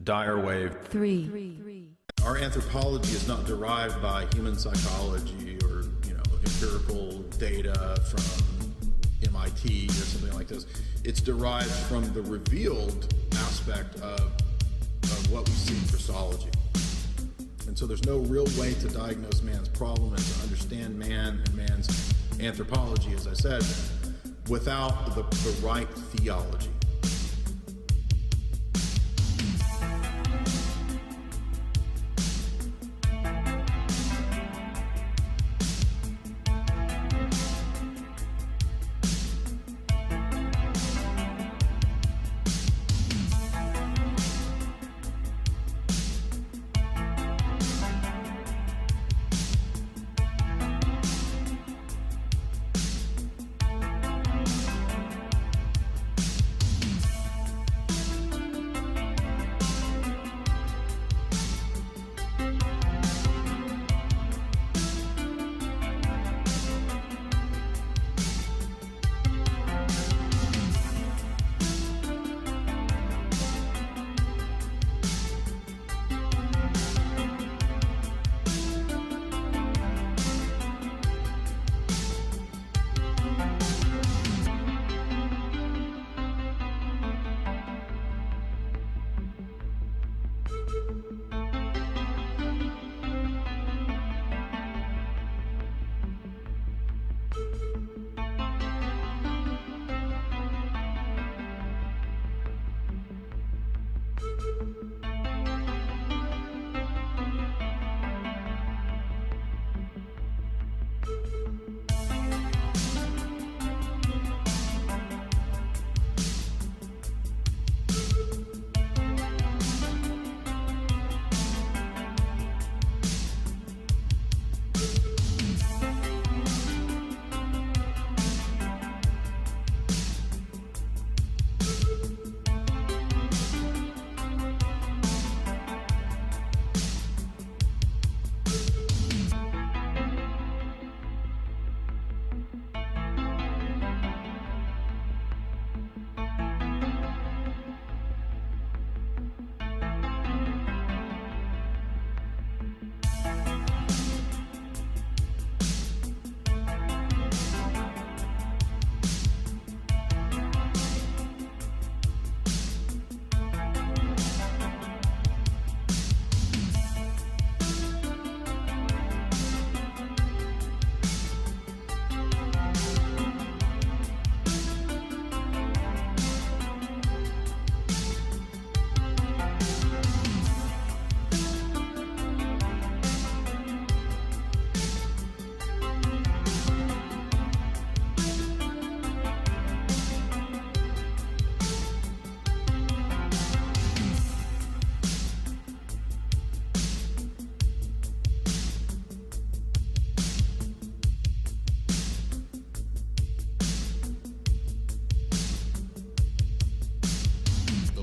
Dyer wave 3. Our anthropology is not derived by human psychology or, empirical data from MIT or something like this. It's derived from the revealed aspect of what we see in Christology. And so there's no real way to diagnose man's problem and to understand man and man's anthropology, as I said, without the right theology.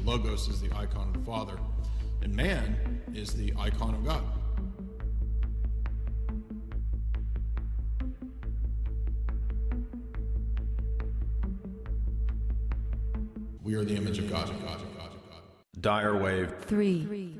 Logos is the icon of the Father, and man is the icon of God. We are the image of God. Dyer wave 3.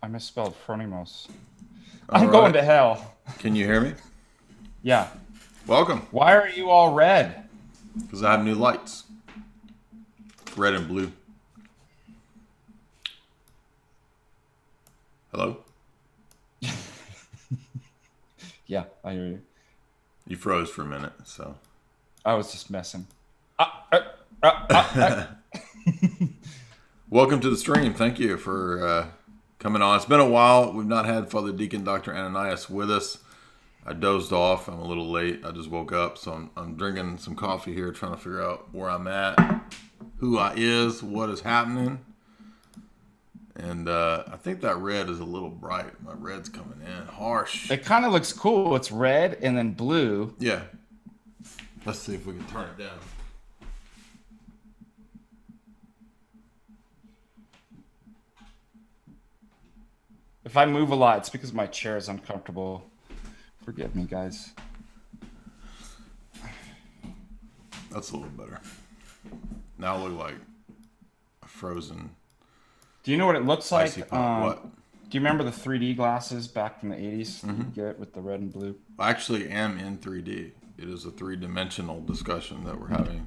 I misspelled phronimos. All I'm going to hell. Can you hear me? Yeah. Welcome. Why are you all red? Because I have new lights. Red and blue. Hello? Yeah, I hear you. You froze for a minute, so. I was just messing. Welcome to the stream. Thank you for coming on. It's been a while. We've not had Father Deacon Dr. Ananias with us. I dozed off. I'm a little late. I just woke up, so I'm drinking some coffee here, trying to figure out where I'm at, who I is, what is happening. And I think that red is a little bright. My red's coming in harsh. It kind of looks cool. It's red and then blue. Yeah. Let's see if we can turn it down. If I move a lot, it's because my chair is uncomfortable. Forgive me, guys. That's a little better. Now I look like a frozen. Do you know what it looks like? What? Do you remember the 3D glasses back from the 80s that you get with the red and blue? I actually am in 3D. It is a three-dimensional discussion that we're having.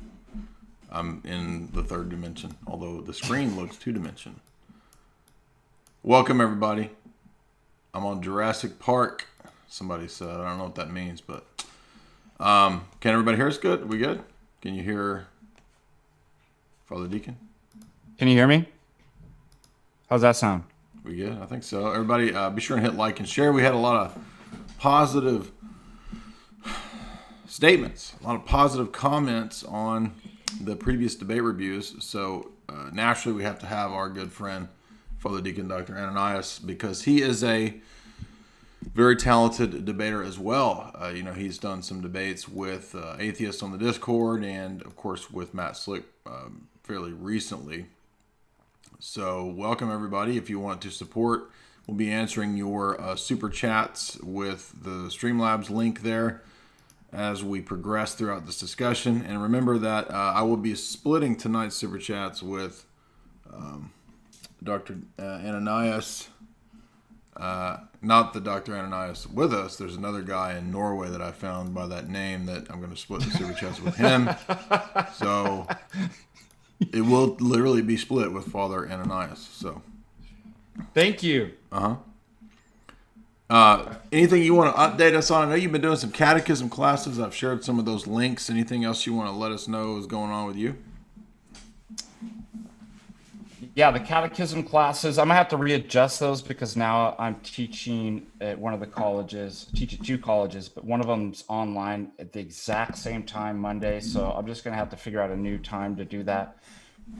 I'm in the third dimension, although the screen looks two-dimensional. Welcome, everybody. I'm on Jurassic Park, somebody said. I don't know what that means, but can everybody hear us good? Are we good? Can you hear Father Deacon? Can you hear me? How's that sound? We good? I think so. Everybody, be sure and hit like and share. We had a lot of positive statements, a lot of positive comments on the previous debate reviews. So naturally, we have to have our good friend, Father Deacon Dr. Ananias, because he is a very talented debater as well. He's done some debates with atheists on the Discord and, of course, with Matt Slick fairly recently. So welcome, everybody. If you want to support, we'll be answering your super chats with the Streamlabs link there as we progress throughout this discussion. And remember that I will be splitting tonight's super chats with Dr. Ananias. Not the Dr. Ananias with us. There's another guy in Norway that I found by that name that I'm going to split the super chats with him. So it will literally be split with Father Ananias. So, thank you. Anything you want to update us on? I know you've been doing some catechism classes. I've shared some of those links. Anything else you want to let us know is going on with you? Yeah, the catechism classes, I'm going to have to readjust those because now I'm teaching at one of the colleges, teach at two colleges, but one of them's online at the exact same time Monday. So I'm just going to have to figure out a new time to do that.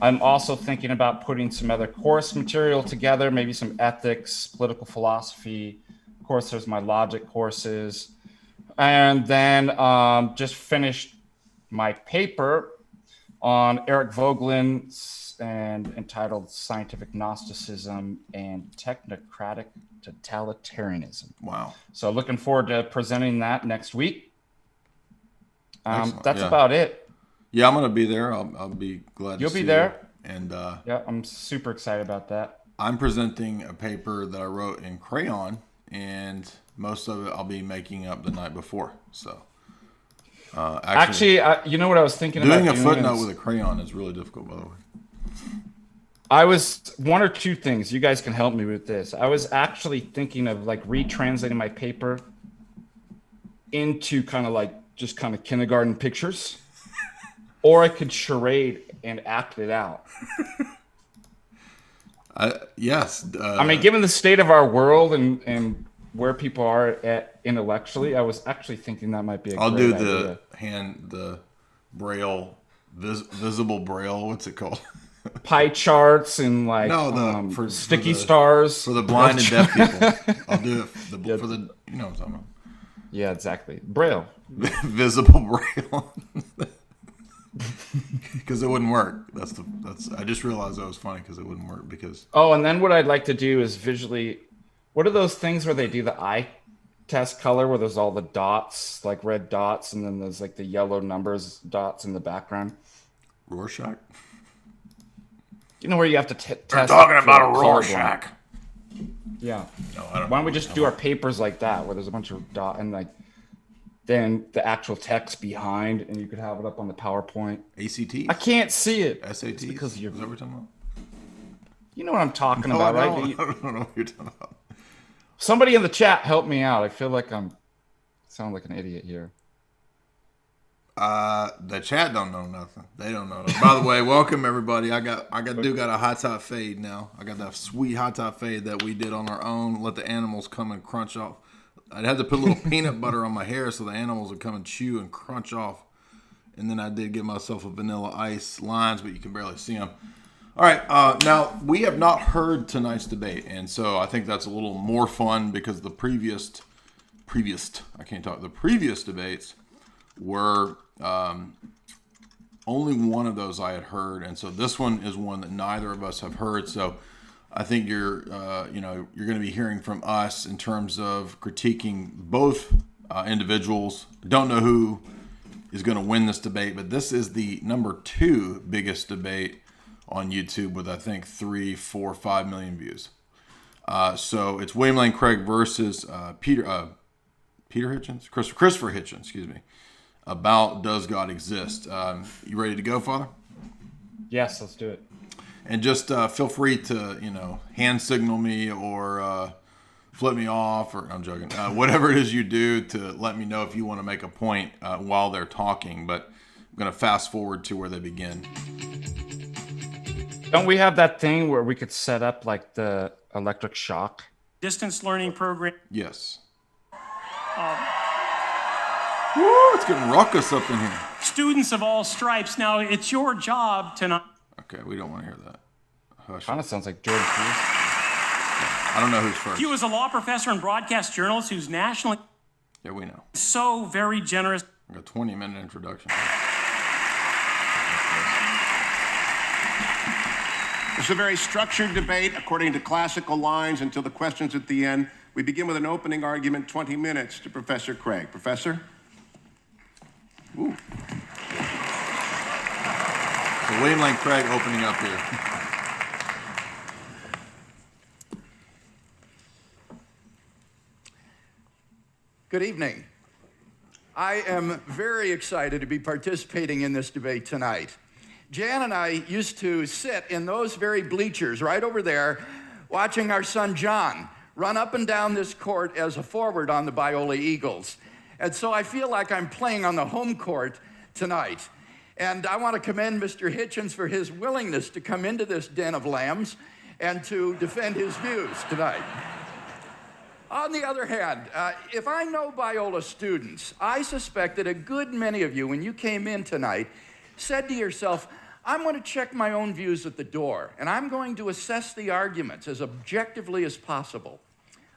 I'm also thinking about putting some other course material together, maybe some ethics, political philosophy. Of course, there's my logic courses. And then just finished my paper on Eric Vogelin's and entitled Scientific Gnosticism and Technocratic Totalitarianism. Wow. So looking forward to presenting that next week. That's about it. Yeah, I'm going to be there. I'll be glad to see you. You'll be there? And yeah, I'm super excited about that. I'm presenting a paper that I wrote in crayon, and most of it I'll be making up the night before. So actually, you know what I was thinking about doing a footnote with a crayon is really difficult, by the way. I was one or two things. You guys can help me with this. I was actually thinking of like retranslating my paper into kind of kindergarten pictures, or I could charade and act it out. Yes. I mean, given the state of our world and where people are at intellectually, I was actually thinking that might be a great idea. I'll do the braille, visible braille. What's it called? Pie charts and for sticky stars for the blind and deaf people. I'll do it for the what I'm talking about. Yeah, exactly. Braille, visible braille, because it wouldn't work. I just realized that was funny because it wouldn't work because. Oh, and then what I'd like to do is visually. What are those things where they do the eye test color, where there's all the dots, like red dots, and then there's like the yellow numbers dots in the background? Rorschach. You know where you have to test. We're talking about a Rorschach. Yeah. No, I don't Why know don't we just do our papers like that, where there's a bunch of dot and like then the actual text behind, and you could have it up on the PowerPoint. ACT? I can't see it. SATs? It's because you're. Is that what we're talking about? You know what I'm talking No, about, I right? don't. You- I don't know what you're talking about. Somebody in the chat help me out. I feel like I'm sound like an idiot here. The chat don't know nothing. They don't know nothing. By the way, welcome everybody. I got a hot top fade now. I got that sweet hot top fade that we did on our own. Let the animals come and crunch off. I'd have to put a little peanut butter on my hair so the animals would come and chew and crunch off. And then I did get myself a vanilla ice lines, but you can barely see them. All right, now we have not heard tonight's debate, and so I think that's a little more fun because the previous debates were only one of those I had heard, and so this one is one that neither of us have heard. So I think you're going to be hearing from us in terms of critiquing both individuals. Don't know who is going to win this debate, but this is the number 2 biggest debate on YouTube with I think 3, 4, 5 million views. So it's William Lane Craig versus Christopher Hitchens, excuse me, about does God exist. You ready to go, Father? Yes, let's do it. And just feel free to hand signal me or flip me off, or I'm joking. Whatever it is you do to let me know if you want to make a point while they're talking. But I'm going to fast forward to where they begin. Don't we have that thing where we could set up like the electric shock? Distance learning program. Yes. Woo, it's getting ruckus up in here. Students of all stripes. Now, it's your job tonight. Okay, we don't want to hear that. Hush. Kind of sounds like Jordan Peterson. I don't know who's first. He was a law professor and broadcast journalist who's nationally Yeah, we know. so very generous. I got a 20-minute introduction. It's a very structured debate according to classical lines until the questions at the end. We begin with an opening argument, 20 minutes to Professor Craig. Professor? Ooh. So William Lane Craig opening up here. Good evening. I am very excited to be participating in this debate tonight. Jan and I used to sit in those very bleachers right over there watching our son John run up and down this court as a forward on the Biola Eagles. And so I feel like I'm playing on the home court tonight. And I want to commend Mr. Hitchens for his willingness to come into this den of lambs and to defend his views tonight. On the other hand, if I know Biola students, I suspect that a good many of you, when you came in tonight, said to yourself, I'm going to check my own views at the door, and I'm going to assess the arguments as objectively as possible.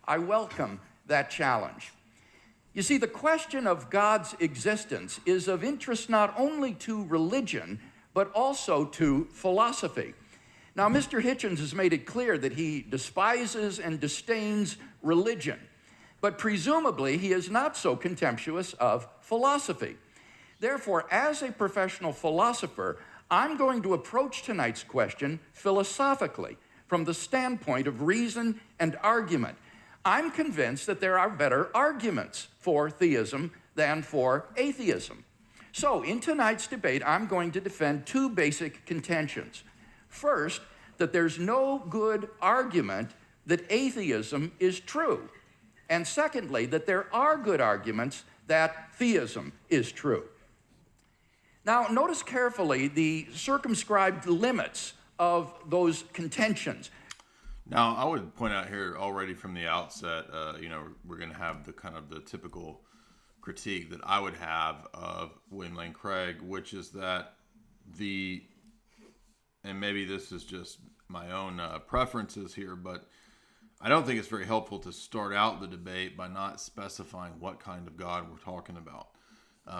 I welcome that challenge. You see, the question of God's existence is of interest not only to religion, but also to philosophy. Now, Mr. Hitchens has made it clear that he despises and disdains religion, but presumably he is not so contemptuous of philosophy. Therefore, as a professional philosopher, I'm going to approach tonight's question philosophically, from the standpoint of reason and argument. I'm convinced that there are better arguments for theism than for atheism. So, in tonight's debate, I'm going to defend 2 basic contentions. First, that there's no good argument that atheism is true. And secondly, that there are good arguments that theism is true. Now, notice carefully the circumscribed limits of those contentions. Now, I would point out here already from the outset, we're going to have the typical critique that I would have of William Lane Craig, which is that and maybe this is just my own preferences here, but I don't think it's very helpful to start out the debate by not specifying what kind of God we're talking about.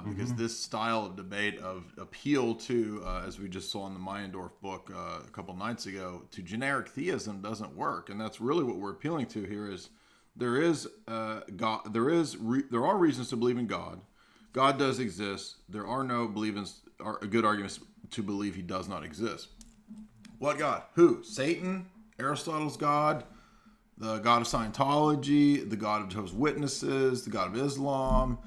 Because this style of debate of appeal to, as we just saw in the Meyendorff book a couple nights ago, to generic theism doesn't work. And that's really what we're appealing to here is there are reasons to believe in God. God does exist. There are no good arguments to believe he does not exist. What God? Who? Satan? Aristotle's God? the God of Scientology, the God of Jehovah's Witnesses, the God of Islam.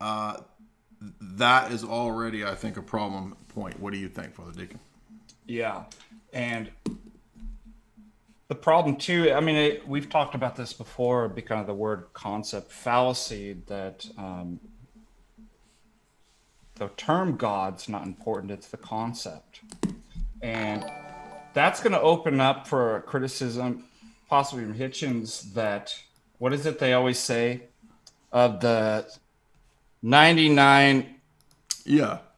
That is already, I think, a problem point. What do you think, Father Deacon? Yeah, and the problem too, I mean, we've talked about this before, because of the word concept fallacy, that the term God's not important, it's the concept. And that's going to open up for criticism, possibly from Hitchens, that, what is it they always say? Of the 99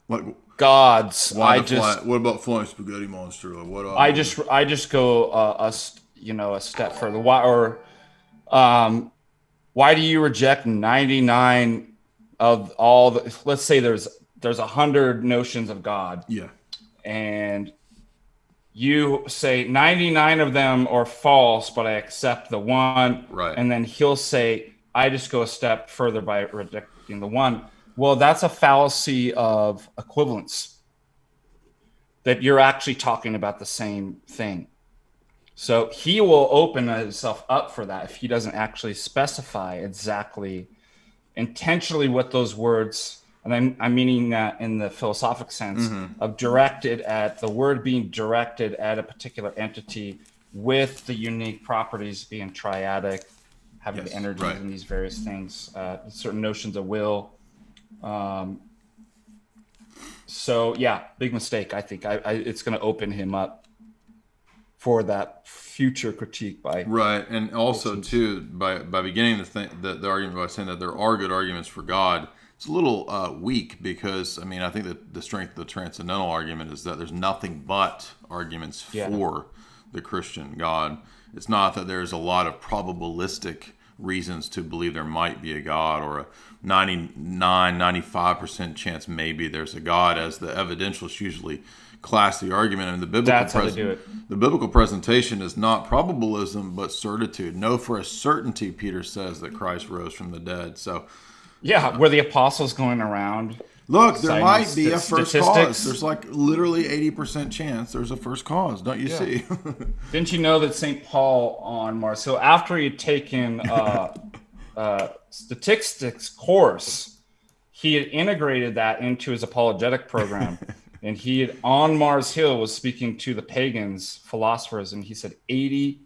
like gods, what about flying spaghetti monster? Like, what I just go a step further. Why do you reject 99 of all the, let's say there's 100 notions of God. Yeah. And you say 99 of them are false, but I accept the one. Right. And then he'll say, I just go a step further by rejecting the one. Well, that's a fallacy of equivalence, that you're actually talking about the same thing. So he will open himself up for that if he doesn't actually specify exactly intentionally what those words, and I'm meaning that in the philosophic sense of directed at, the word being directed at a particular entity with the unique properties being triadic, having the energies and these various things, certain notions of will. So yeah, big mistake. I think it's going to open him up for that future critique by and also too by beginning the argument by saying that there are good arguments for God. It's a little weak, because I mean, I think that the strength of the transcendental argument is that there's nothing but arguments for the Christian God. It's not that there's a lot of probabilistic reasons to believe there might be a God, or a 95% chance maybe there's a God, as the evidentialists usually class the argument. And the biblical presentation is not probabilism but certitude. Know for a certainty, Peter says, that Christ rose from the dead. So were the apostles going around, look, there might be a first statistics? cause. There's like literally 80% chance there's a first cause. Don't you see? Didn't you know that St. Paul on Mars, so after he had taken statistics course, he had integrated that into his apologetic program. And he had, on Mars Hill, was speaking to the pagans, philosophers, and he said 82%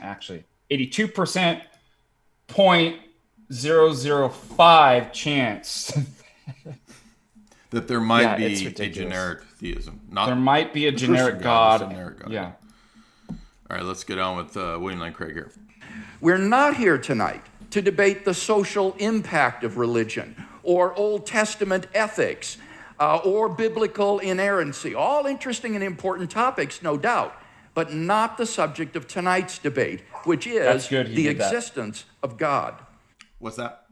actually, 82% 0.005 chance that there might be a generic theism. There might be a generic God. Yeah. All right, let's get on with William Lane Craig here. We're not here tonight to debate the social impact of religion, or Old Testament ethics, or biblical inerrancy. All interesting and important topics, no doubt, but not the subject of tonight's debate, which is the existence of God. What's that?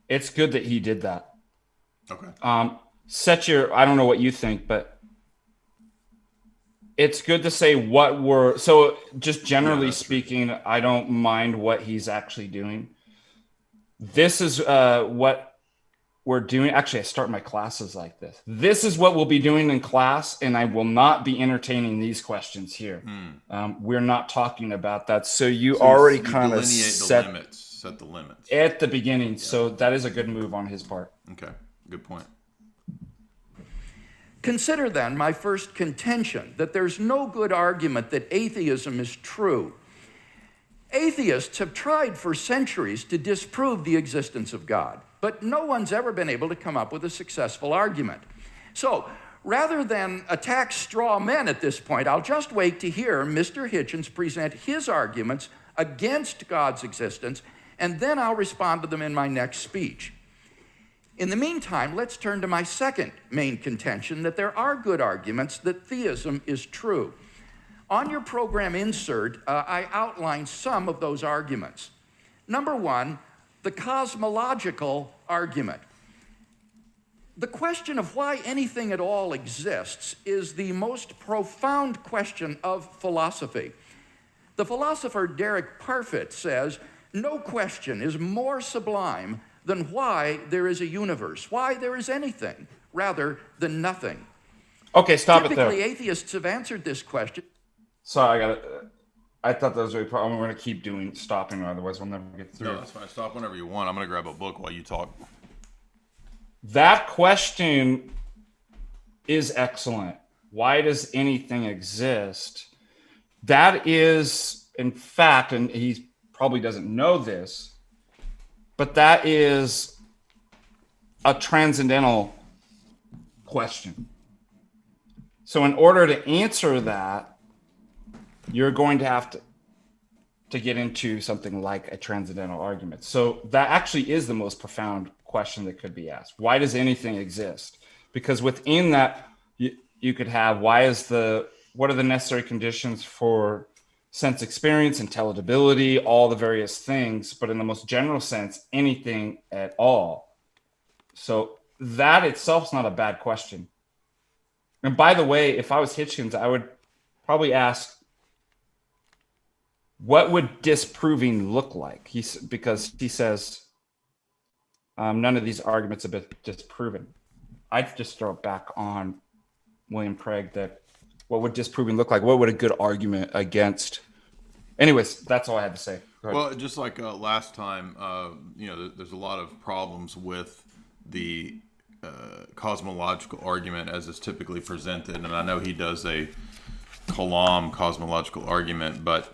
It's good that he did that. Okay. I don't know what you think, but it's good to say so just generally speaking, I don't mind what he's actually doing. This is what we're doing. Actually, I start my classes like this. This is what we'll be doing in class, and I will not be entertaining these questions here. We're not talking about that. So you already kind of set the limits at the beginning. So that is a good move on his part. Okay, good point. Consider then my first contention, that there's no good argument that atheism is true. Atheists have tried for centuries to disprove the existence of God, but no one's ever been able to come up with a successful argument. So rather than attack straw men at this point, I'll just wait to hear Mr. Hitchens present his arguments against God's existence, and then I'll respond to them in my next speech. In the meantime, let's turn to my second main contention, that there are good arguments that theism is true. On your program insert, I outlined some of those arguments. Number one, the cosmological argument. The question of why anything at all exists is the most profound question of philosophy. The philosopher Derek Parfit says, no question is more sublime than why there is a universe, why there is anything, rather than nothing. Okay, stop it there. Typically, atheists have answered this question. Sorry, I got it. I thought that was really important. We're going to keep stopping, otherwise we'll never get through. No, that's fine. Stop whenever you want. I'm going to grab a book while you talk. That question is excellent. Why does anything exist? That is, in fact, and he probably doesn't know this, but that is a transcendental question. So in order to answer that, you're going to have to get into something like a transcendental argument. So that actually is the most profound question that could be asked. Why does anything exist? Because within that, you could have what are the necessary conditions for sense experience, intelligibility, all the various things, but in the most general sense, anything at all. So that itself is not a bad question. And by the way, if I was Hitchens, I would probably ask, what would disproving look like? Because he says none of these arguments have been disproven. I'd just throw it back on William Craig that what would disproving look like? What would a good argument against? Anyways, that's all I had to say. Well, just like last time, there's a lot of problems with the cosmological argument as it's typically presented, and I know he does a Kalam cosmological argument, but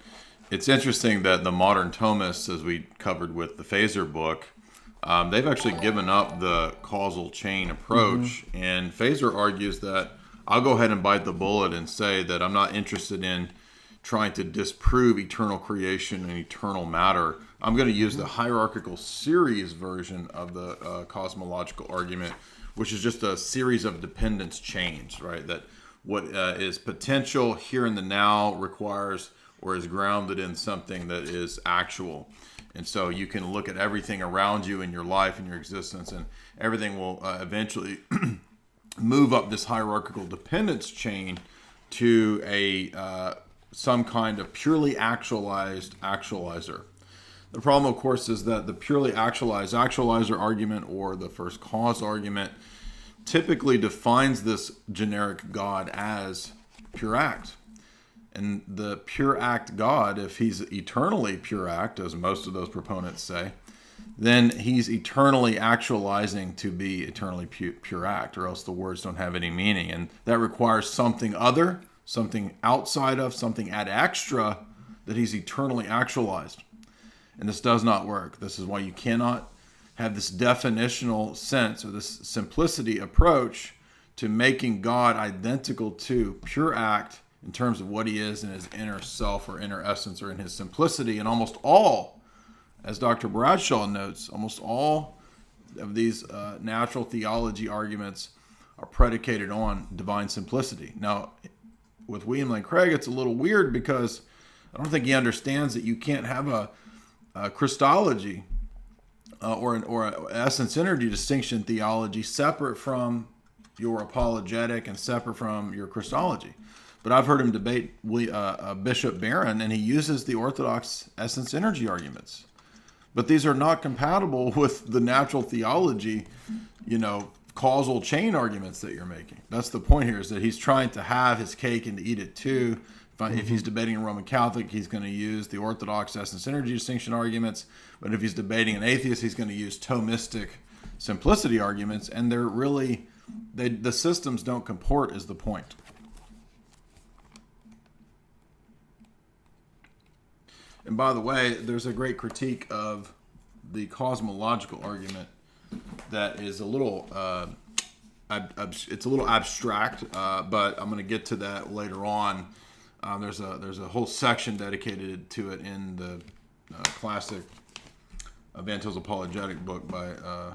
it's interesting that the modern Thomists, as we covered with the Phaser book, they've actually given up the causal chain approach, and Phaser argues that I'll go ahead and bite the bullet and say that I'm not interested in trying to disprove eternal creation and eternal matter. I'm going to use the hierarchical series version of the cosmological argument, which is just a series of dependence chains, right? That what is potential here in the now requires or is grounded in something that is actual. And so you can look at everything around you in your life and your existence, and everything will eventually move up this hierarchical dependence chain to a some kind of purely actualized actualizer. The problem, of course, is that the purely actualized actualizer argument or the first cause argument typically defines this generic God as pure act. And the pure act God, if he's eternally pure act, as most of those proponents say, then he's eternally actualizing to be eternally pure act, or else the words don't have any meaning. And that requires something other, something outside of, something ad extra, that he's eternally actualized. And this does not work. This is why you cannot have this definitional sense or this simplicity approach to making God identical to pure act in terms of what he is in his inner self or inner essence or in his simplicity. And almost all, as Dr. Bradshaw notes, almost all of these natural theology arguments are predicated on divine simplicity. Now, with William Lane Craig, it's a little weird because I don't think he understands that you can't have a Christology or an essence energy distinction theology separate from your apologetic and separate from your Christology. But I've heard him debate Bishop Barron, and he uses the Orthodox essence energy arguments. But these are not compatible with the natural theology, causal chain arguments that you're making. That's the point here, is that he's trying to have his cake and to eat it too. If he's debating a Roman Catholic, he's going to use the Orthodox essence energy distinction arguments. But if he's debating an atheist, he's going to use Tomistic simplicity arguments. And they're really, the systems don't comport is the point. And by the way, there's a great critique of the cosmological argument that is a little, it's a little abstract, but I'm going to get to that later on. There's a whole section dedicated to it in the classic Evangelist Apologetic book by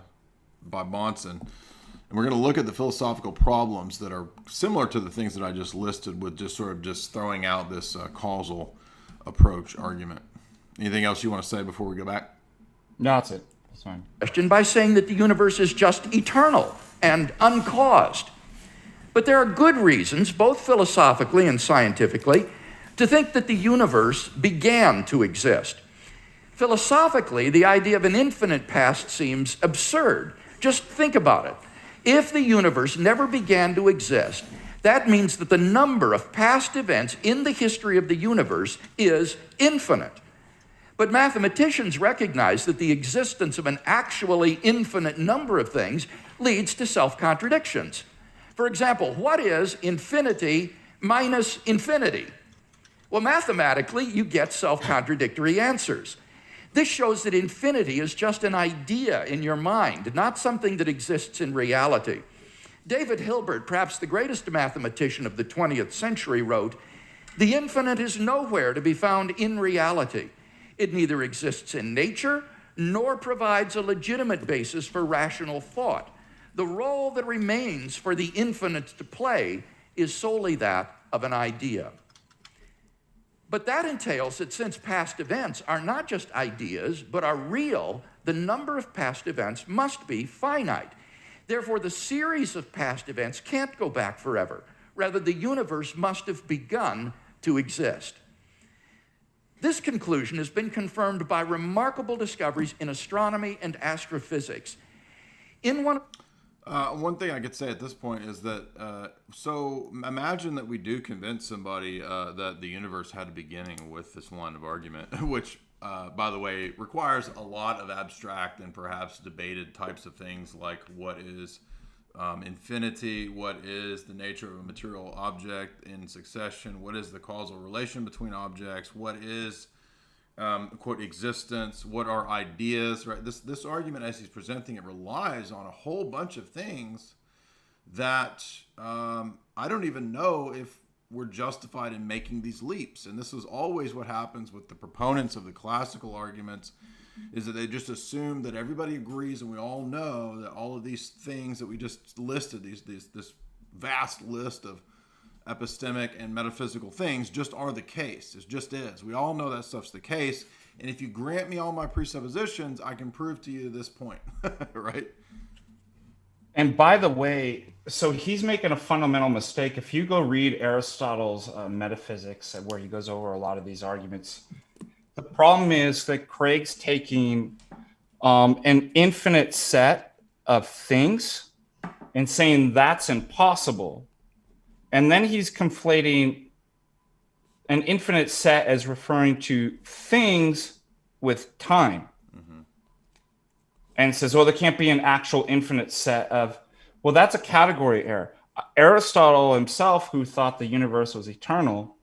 Bahnsen. And we're going to look at the philosophical problems that are similar to the things that I just listed, with just sort of just throwing out this causal approach argument. Anything else you want to say before we go back? No, that's it. That's fine. Question by saying that the universe is just eternal and uncaused. But there are good reasons, both philosophically and scientifically, to think that the universe began to exist. Philosophically, the idea of an infinite past seems absurd. Just think about it. If the universe never began to exist, That means that the number of past events in the history of the universe is infinite. But mathematicians recognize that the existence of an actually infinite number of things leads to self-contradictions. For example, what is infinity minus infinity? Well, mathematically, you get self-contradictory answers. This shows that infinity is just an idea in your mind, not something that exists in reality. David Hilbert, perhaps the greatest mathematician of the 20th century, wrote, "The infinite is nowhere to be found in reality. It neither exists in nature nor provides a legitimate basis for rational thought. The role that remains for the infinite to play is solely that of an idea." But that entails that since past events are not just ideas, but are real, the number of past events must be finite. Therefore, the series of past events can't go back forever. Rather, the universe must have begun to exist. This conclusion has been confirmed by remarkable discoveries in astronomy and astrophysics. One thing I could say at this point is that, so imagine that we do convince somebody that the universe had a beginning with this line of argument, which, by the way, requires a lot of abstract and perhaps debated types of things like what is infinity, what is the nature of a material object in succession, what is the causal relation between objects, what is quote existence, what are ideas, right? This argument as he's presenting it relies on a whole bunch of things that I don't even know if we're justified in making these leaps. And this is always what happens with the proponents of the classical arguments, is that they just assume that everybody agrees and we all know that all of these things that we just listed, this vast list of epistemic and metaphysical things just are the case. It just is. We all know that stuff's the case. And if you grant me all my presuppositions, I can prove to you this point, right? And by the way, so he's making a fundamental mistake. If you go read Aristotle's Metaphysics, where he goes over a lot of these arguments, the problem is that Craig's taking an infinite set of things and saying that's impossible. And then he's conflating an infinite set as referring to things with time. Mm-hmm. And says, well, there can't be an actual infinite set of, well, that's a category error. Aristotle himself, who thought the universe was eternal,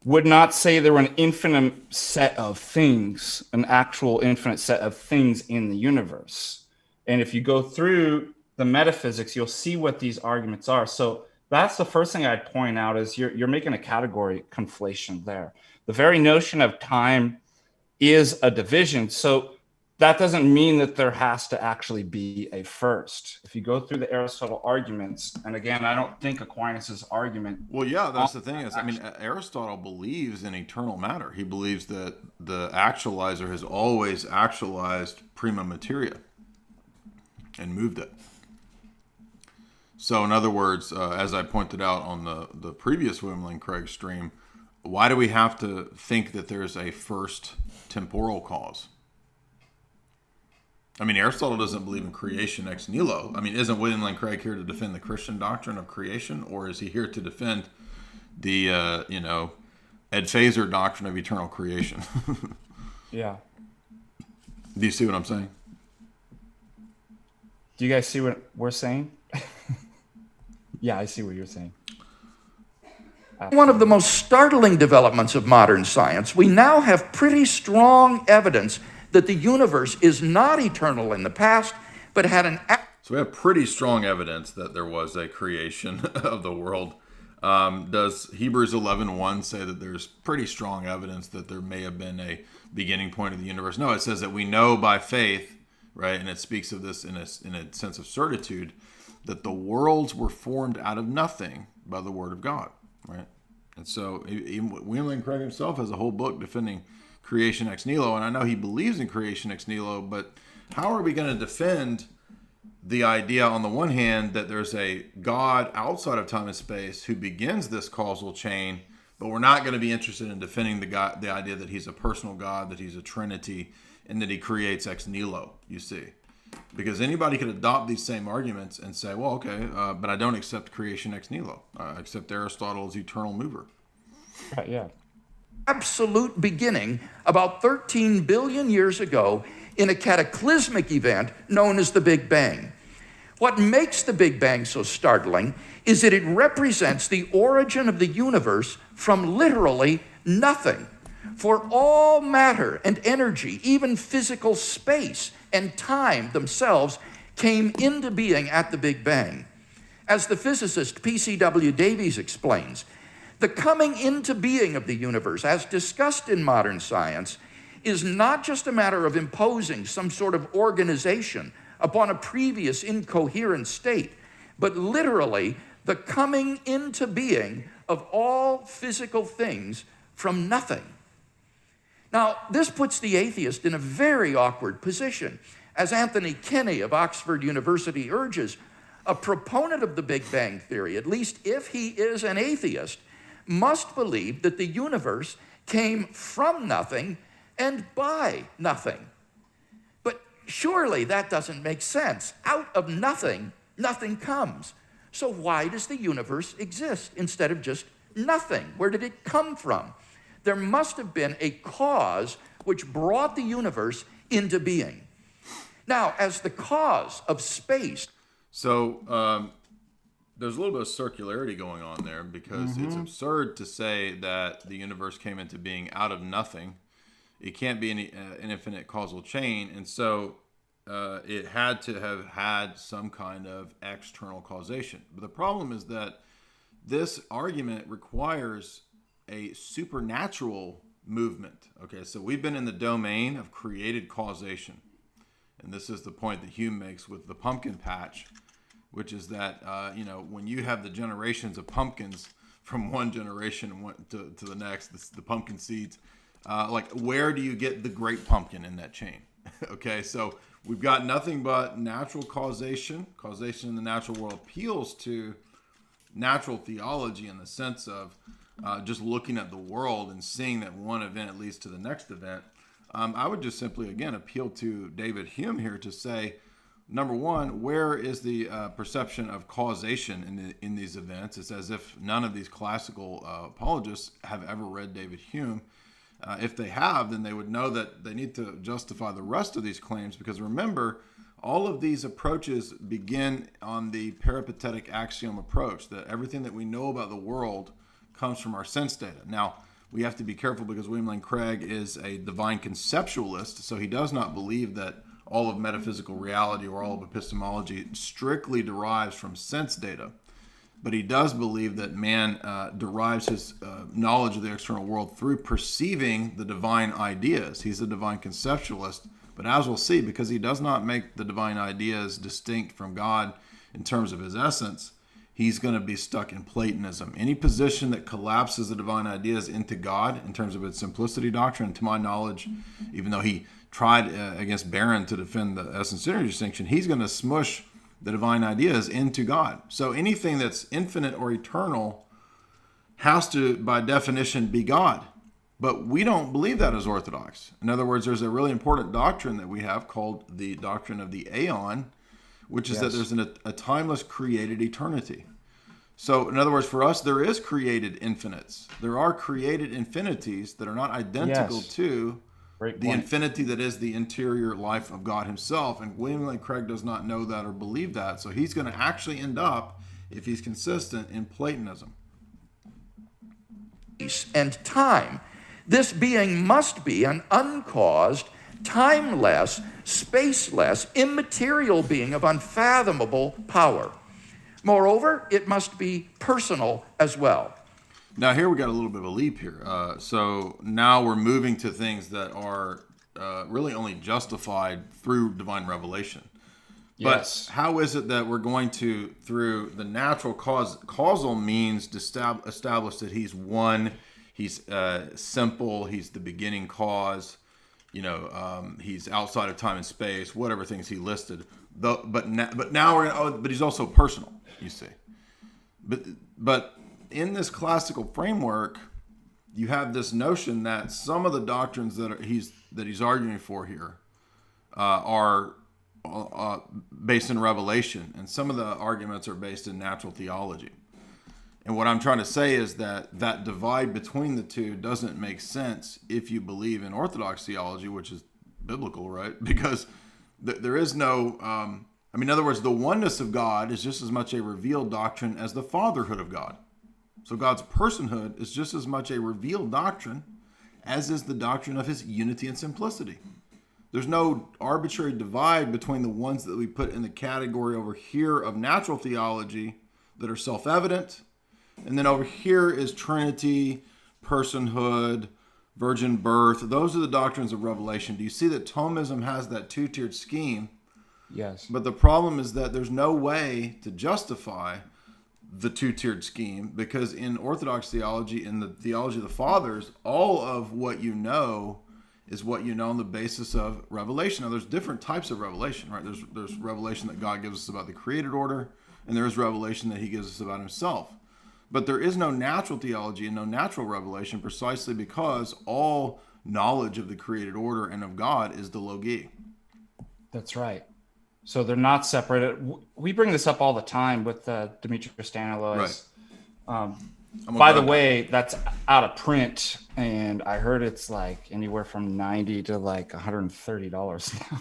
would not say there were an infinite set of things, an actual infinite set of things in the universe. And if you go through the metaphysics, you'll see what these arguments are. So that's the first thing I'd point out, is you're making a category conflation there. The very notion of time is a division. So that doesn't mean that there has to actually be a first. If you go through the Aristotle arguments, and again, I don't think Aquinas's argument. Well, yeah, that's the thing is, I mean, Aristotle believes in eternal matter. He believes that the actualizer has always actualized prima materia and moved it. So in other words, as I pointed out on the previous William Lane Craig stream, why do we have to think that there's a first temporal cause? I mean, Aristotle doesn't believe in creation ex nihilo. I mean, isn't William Lane Craig here to defend the Christian doctrine of creation, or is he here to defend the, Ed Feser doctrine of eternal creation? Yeah. Do you see what I'm saying? Do you guys see what we're saying? Yeah, I see what you're saying. Absolutely. One of the most startling developments of modern science, we now have pretty strong evidence that the universe is not eternal in the past, but had an... So we have pretty strong evidence that there was a creation of the world. Does Hebrews 11:1 say that there's pretty strong evidence that there may have been a beginning point of the universe? No, it says that we know by faith, right? And it speaks of this in a sense of certitude, that the worlds were formed out of nothing by the word of God, right? And so William Lane Craig himself has a whole book defending creation ex nihilo, and I know he believes in creation ex nihilo, but how are we going to defend the idea on the one hand that there's a God outside of time and space who begins this causal chain, but we're not going to be interested in defending the idea that he's a personal God, that he's a Trinity, and that he creates ex nihilo, you see? Because anybody could adopt these same arguments and say, well, okay, but I don't accept creation ex nihilo. I accept Aristotle's eternal mover. Right, yeah. Absolute beginning about 13 billion years ago in a cataclysmic event known as the Big Bang. What makes the Big Bang so startling is that it represents the origin of the universe from literally nothing. For all matter and energy, even physical space and time themselves, came into being at the Big Bang. As the physicist P.C.W. Davies explains, the coming into being of the universe, as discussed in modern science, is not just a matter of imposing some sort of organization upon a previous incoherent state, but literally the coming into being of all physical things from nothing. Now, this puts the atheist in a very awkward position. As Anthony Kenny of Oxford University urges, a proponent of the Big Bang theory, at least if he is an atheist, must believe that the universe came from nothing and by nothing. But surely that doesn't make sense. Out of nothing, nothing comes. So why does the universe exist instead of just nothing? Where did it come from? There must have been a cause which brought the universe into being. Now, as the cause of space. So there's a little bit of circularity going on there, because it's absurd to say that the universe came into being out of nothing. It can't be an infinite causal chain. And so it had to have had some kind of external causation. But the problem is that this argument requires a supernatural movement. Okay, so we've been in the domain of created causation. And this is the point that Hume makes with the pumpkin patch, which is that, when you have the generations of pumpkins from one generation to the next, the pumpkin seeds, where do you get the great pumpkin in that chain? Okay, so we've got nothing but natural causation. Causation in the natural world appeals to natural theology in the sense of just looking at the world and seeing that one event leads to the next event. I would just simply, again, appeal to David Hume here to say, number one, where is the perception of causation in these events? It's as if none of these classical apologists have ever read David Hume. If they have, then they would know that they need to justify the rest of these claims, because remember, all of these approaches begin on the peripatetic axiom approach, that everything that we know about the world comes from our sense data. Now, we have to be careful because William Lane Craig is a divine conceptualist, so he does not believe that all of metaphysical reality or all of epistemology strictly derives from sense data. But he does believe that man derives his knowledge of the external world through perceiving the divine ideas. He's a divine conceptualist, but as we'll see, because he does not make the divine ideas distinct from God in terms of his essence, he's going to be stuck in Platonism. Any position that collapses the divine ideas into God in terms of its simplicity doctrine, to my knowledge, even though he tried against Barron to defend the essence-centered distinction, he's going to smush the divine ideas into God. So anything that's infinite or eternal has to, by definition, be God. But we don't believe that as Orthodox. In other words, there's a really important doctrine that we have called the doctrine of the aeon, which is that there's a timeless created eternity. So, in other words, for us, there is created infinites. There are created infinities that are not identical to the infinity that is the interior life of God himself. And William Lane Craig does not know that or believe that. So he's going to actually end up, if he's consistent, in Platonism. And time. This being must be an uncaused, timeless, spaceless, immaterial being of unfathomable power. Moreover, it must be personal as well. Now here we got a little bit of a leap here. So now we're moving to things that are really only justified through divine revelation. But how is it that we're going to, through the natural causal means, to establish that he's one, he's simple, he's the beginning cause, he's outside of time and space, whatever things he listed. But now but he's also personal, you see. But in this classical framework, you have this notion that some of the doctrines that he's arguing for here are based in revelation, and some of the arguments are based in natural theology. And what I'm trying to say is that that divide between the two doesn't make sense if you believe in Orthodox theology, which is biblical, right? Because there is no, in other words, the oneness of God is just as much a revealed doctrine as the fatherhood of God. So God's personhood is just as much a revealed doctrine as is the doctrine of his unity and simplicity. There's no arbitrary divide between the ones that we put in the category over here of natural theology that are self-evident, and then over here is Trinity, personhood, virgin birth. Those are the doctrines of revelation. Do you see that Thomism has that two-tiered scheme? Yes. But the problem is that there's no way to justify the two-tiered scheme, because in Orthodox theology, in the theology of the fathers, all of what you know is what you know on the basis of revelation. Now, there's different types of revelation, right? There's revelation that God gives us about the created order, and there is revelation that he gives us about himself. But there is no natural theology and no natural revelation, precisely because all knowledge of the created order and of God is the logi. That's right. So they're not separated. We bring this up all the time with Demetrius Stanilois. Right. By the way, that's out of print, and I heard it's like anywhere from $90 to like $130 now.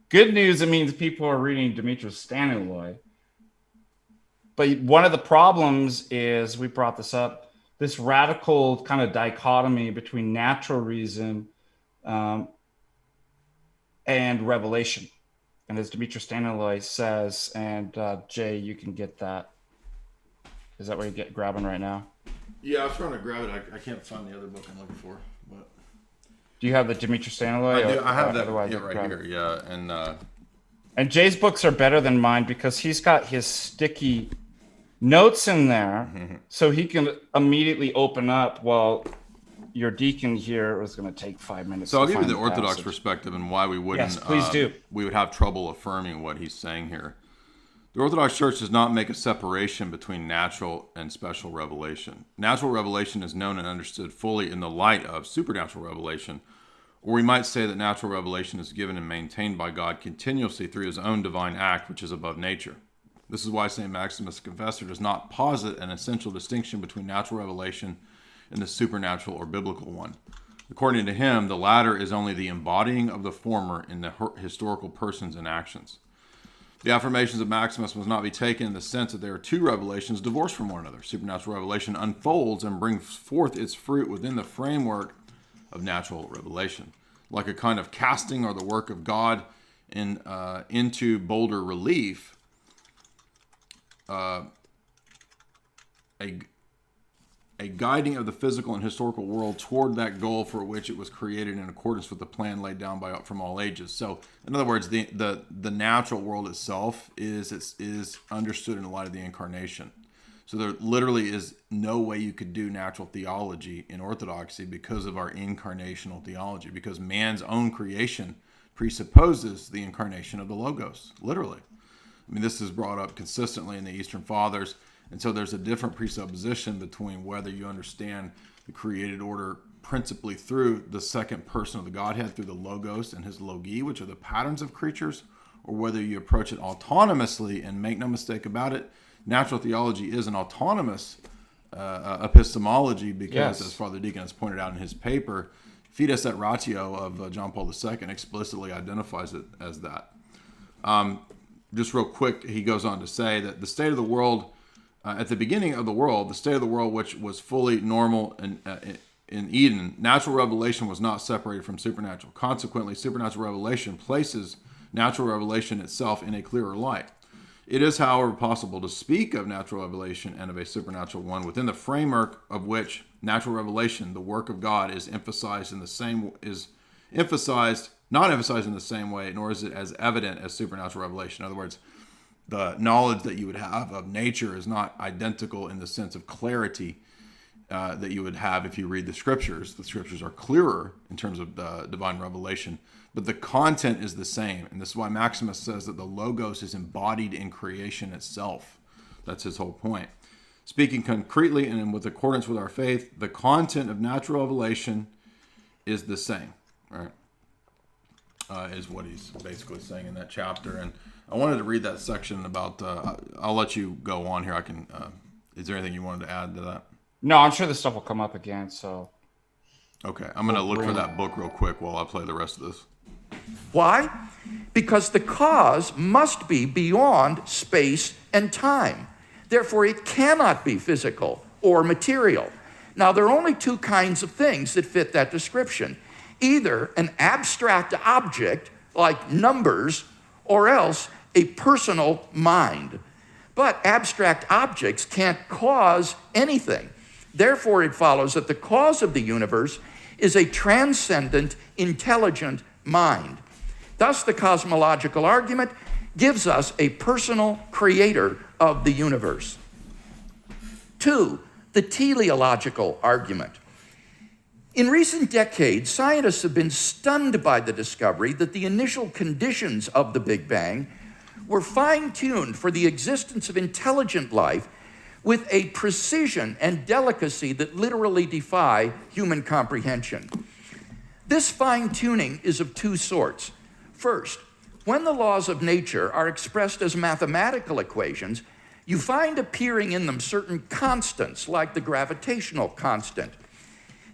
Good news, it means people are reading Demetrius Stanilois. But one of the problems is, we brought this up, this radical kind of dichotomy between natural reason and revelation. And as Demetrius Stanilois says, and Jay, you can get that. Is that what you're grabbing right now? Yeah, I was trying to grab it. I can't find the other book I'm looking for. But do you have the Demetrius Stanilois? I do. I have that right here. Yeah, and Jay's books are better than mine because he's got his sticky notes in there, so he can immediately open up. While your deacon here was going to take 5 minutes. So I'll give you the Orthodox perspective and why we wouldn't. Yes, please do. We would have trouble affirming what he's saying here. The Orthodox Church does not make a separation between natural and special revelation. Natural revelation is known and understood fully in the light of supernatural revelation, or we might say that natural revelation is given and maintained by God continuously through his own divine act, which is above nature. This is why St. Maximus the Confessor does not posit an essential distinction between natural revelation and the supernatural or biblical one. According to him, the latter is only the embodying of the former in the historical persons and actions. The affirmations of Maximus must not be taken in the sense that there are two revelations divorced from one another. Supernatural revelation unfolds and brings forth its fruit within the framework of natural revelation, like a kind of casting or the work of God into bolder relief. A guiding of the physical and historical world toward that goal for which it was created in accordance with the plan laid down from all ages. So, in other words, the natural world itself is understood in the light of the incarnation. So there literally is no way you could do natural theology in Orthodoxy because of our incarnational theology, because man's own creation presupposes the incarnation of the Logos, literally. I mean, this is brought up consistently in the Eastern Fathers. And so there's a different presupposition between whether you understand the created order principally through the second person of the Godhead, through the Logos and his Logi, which are the patterns of creatures, or whether you approach it autonomously. And make no mistake about it, natural theology is an autonomous epistemology because, yes, as Father Deacon has pointed out in his paper, Fides et Ratio of John Paul II explicitly identifies it as that. Just real quick, he goes on to say that the state of the world, at the beginning of the world, the state of the world which was fully normal in Eden, natural revelation was not separated from supernatural. Consequently, supernatural revelation places natural revelation itself in a clearer light. It is, however, possible to speak of natural revelation and of a supernatural one within the framework of which natural revelation, the work of God, is not emphasized in the same way, nor is it as evident as supernatural revelation. In other words, the knowledge that you would have of nature is not identical in the sense of clarity that you would have if you read the scriptures. The scriptures are clearer in terms of divine revelation, but the content is the same. And this is why Maximus says that the Logos is embodied in creation itself. That's his whole point. Speaking concretely and with accordance with our faith, the content of natural revelation is the same. Right? is what he's basically saying in that chapter. And I wanted to read that section about, I'll let you go on here. I can, is there anything you wanted to add to that? No, I'm sure this stuff will come up again. So, Okay, I'm going to look for that book real quick while I play the rest of this. Why? Because the cause must be beyond space and time. Therefore, it cannot be physical or material. Now, there are only two kinds of things that fit that description. Either an abstract object, like numbers, or else a personal mind. But abstract objects can't cause anything. Therefore, it follows that the cause of the universe is a transcendent, intelligent mind. Thus, the cosmological argument gives us a personal creator of the universe. 2, the teleological argument. In recent decades, scientists have been stunned by the discovery that the initial conditions of the Big Bang were fine-tuned for the existence of intelligent life with a precision and delicacy that literally defy human comprehension. This fine-tuning is of two sorts. First, when the laws of nature are expressed as mathematical equations, you find appearing in them certain constants, like the gravitational constant.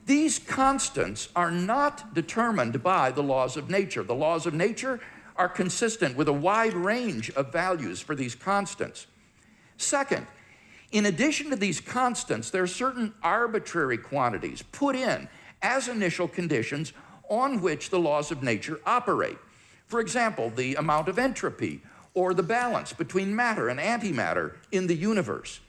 These constants are not determined by the laws of nature. The laws of nature are consistent with a wide range of values for these constants. Second, in addition to these constants, there are certain arbitrary quantities put in as initial conditions on which the laws of nature operate. For example, the amount of entropy or the balance between matter and antimatter in the universe.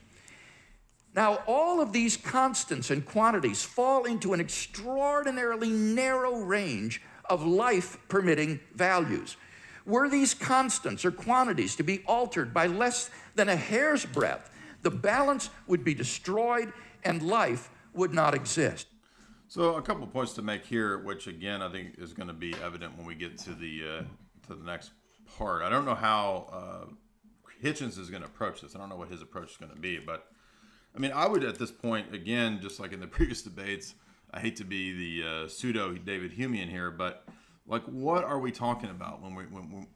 Now, all of these constants and quantities fall into an extraordinarily narrow range of life-permitting values. Were these constants or quantities to be altered by less than a hair's breadth, the balance would be destroyed and life would not exist. So a couple points to make here, which again I think is going to be evident when we get to the next part. I don't know how Hitchens is going to approach this. I don't know what his approach is going to be, but I mean, I would at this point, again, just like in the previous debates, I hate to be the pseudo David Humean here, but like, what are we talking about when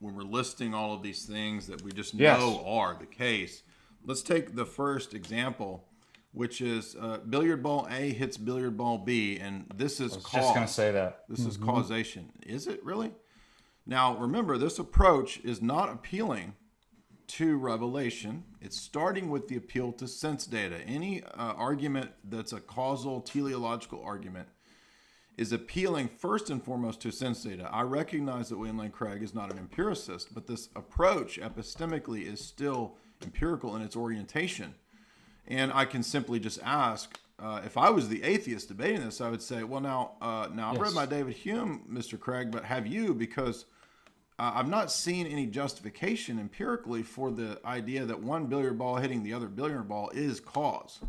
we're listing all of these things that we just know are the case? Let's take the first example, which is billiard ball A hits billiard ball B, and this is cause. Just going to say that. This is causation. Is it really? Now, remember, this approach is not appealing to revelation. It's starting with the appeal to sense data. Any argument that's a causal teleological argument is appealing first and foremost to sense data. I recognize that William Lane Craig is not an empiricist, but this approach epistemically is still empirical in its orientation. And I can simply just ask, if I was the atheist debating this, I would say, well, now I've read my David Hume, Mr. Craig, but have you? Because I've not seen any justification empirically for the idea that one billiard ball hitting the other billiard ball is cause.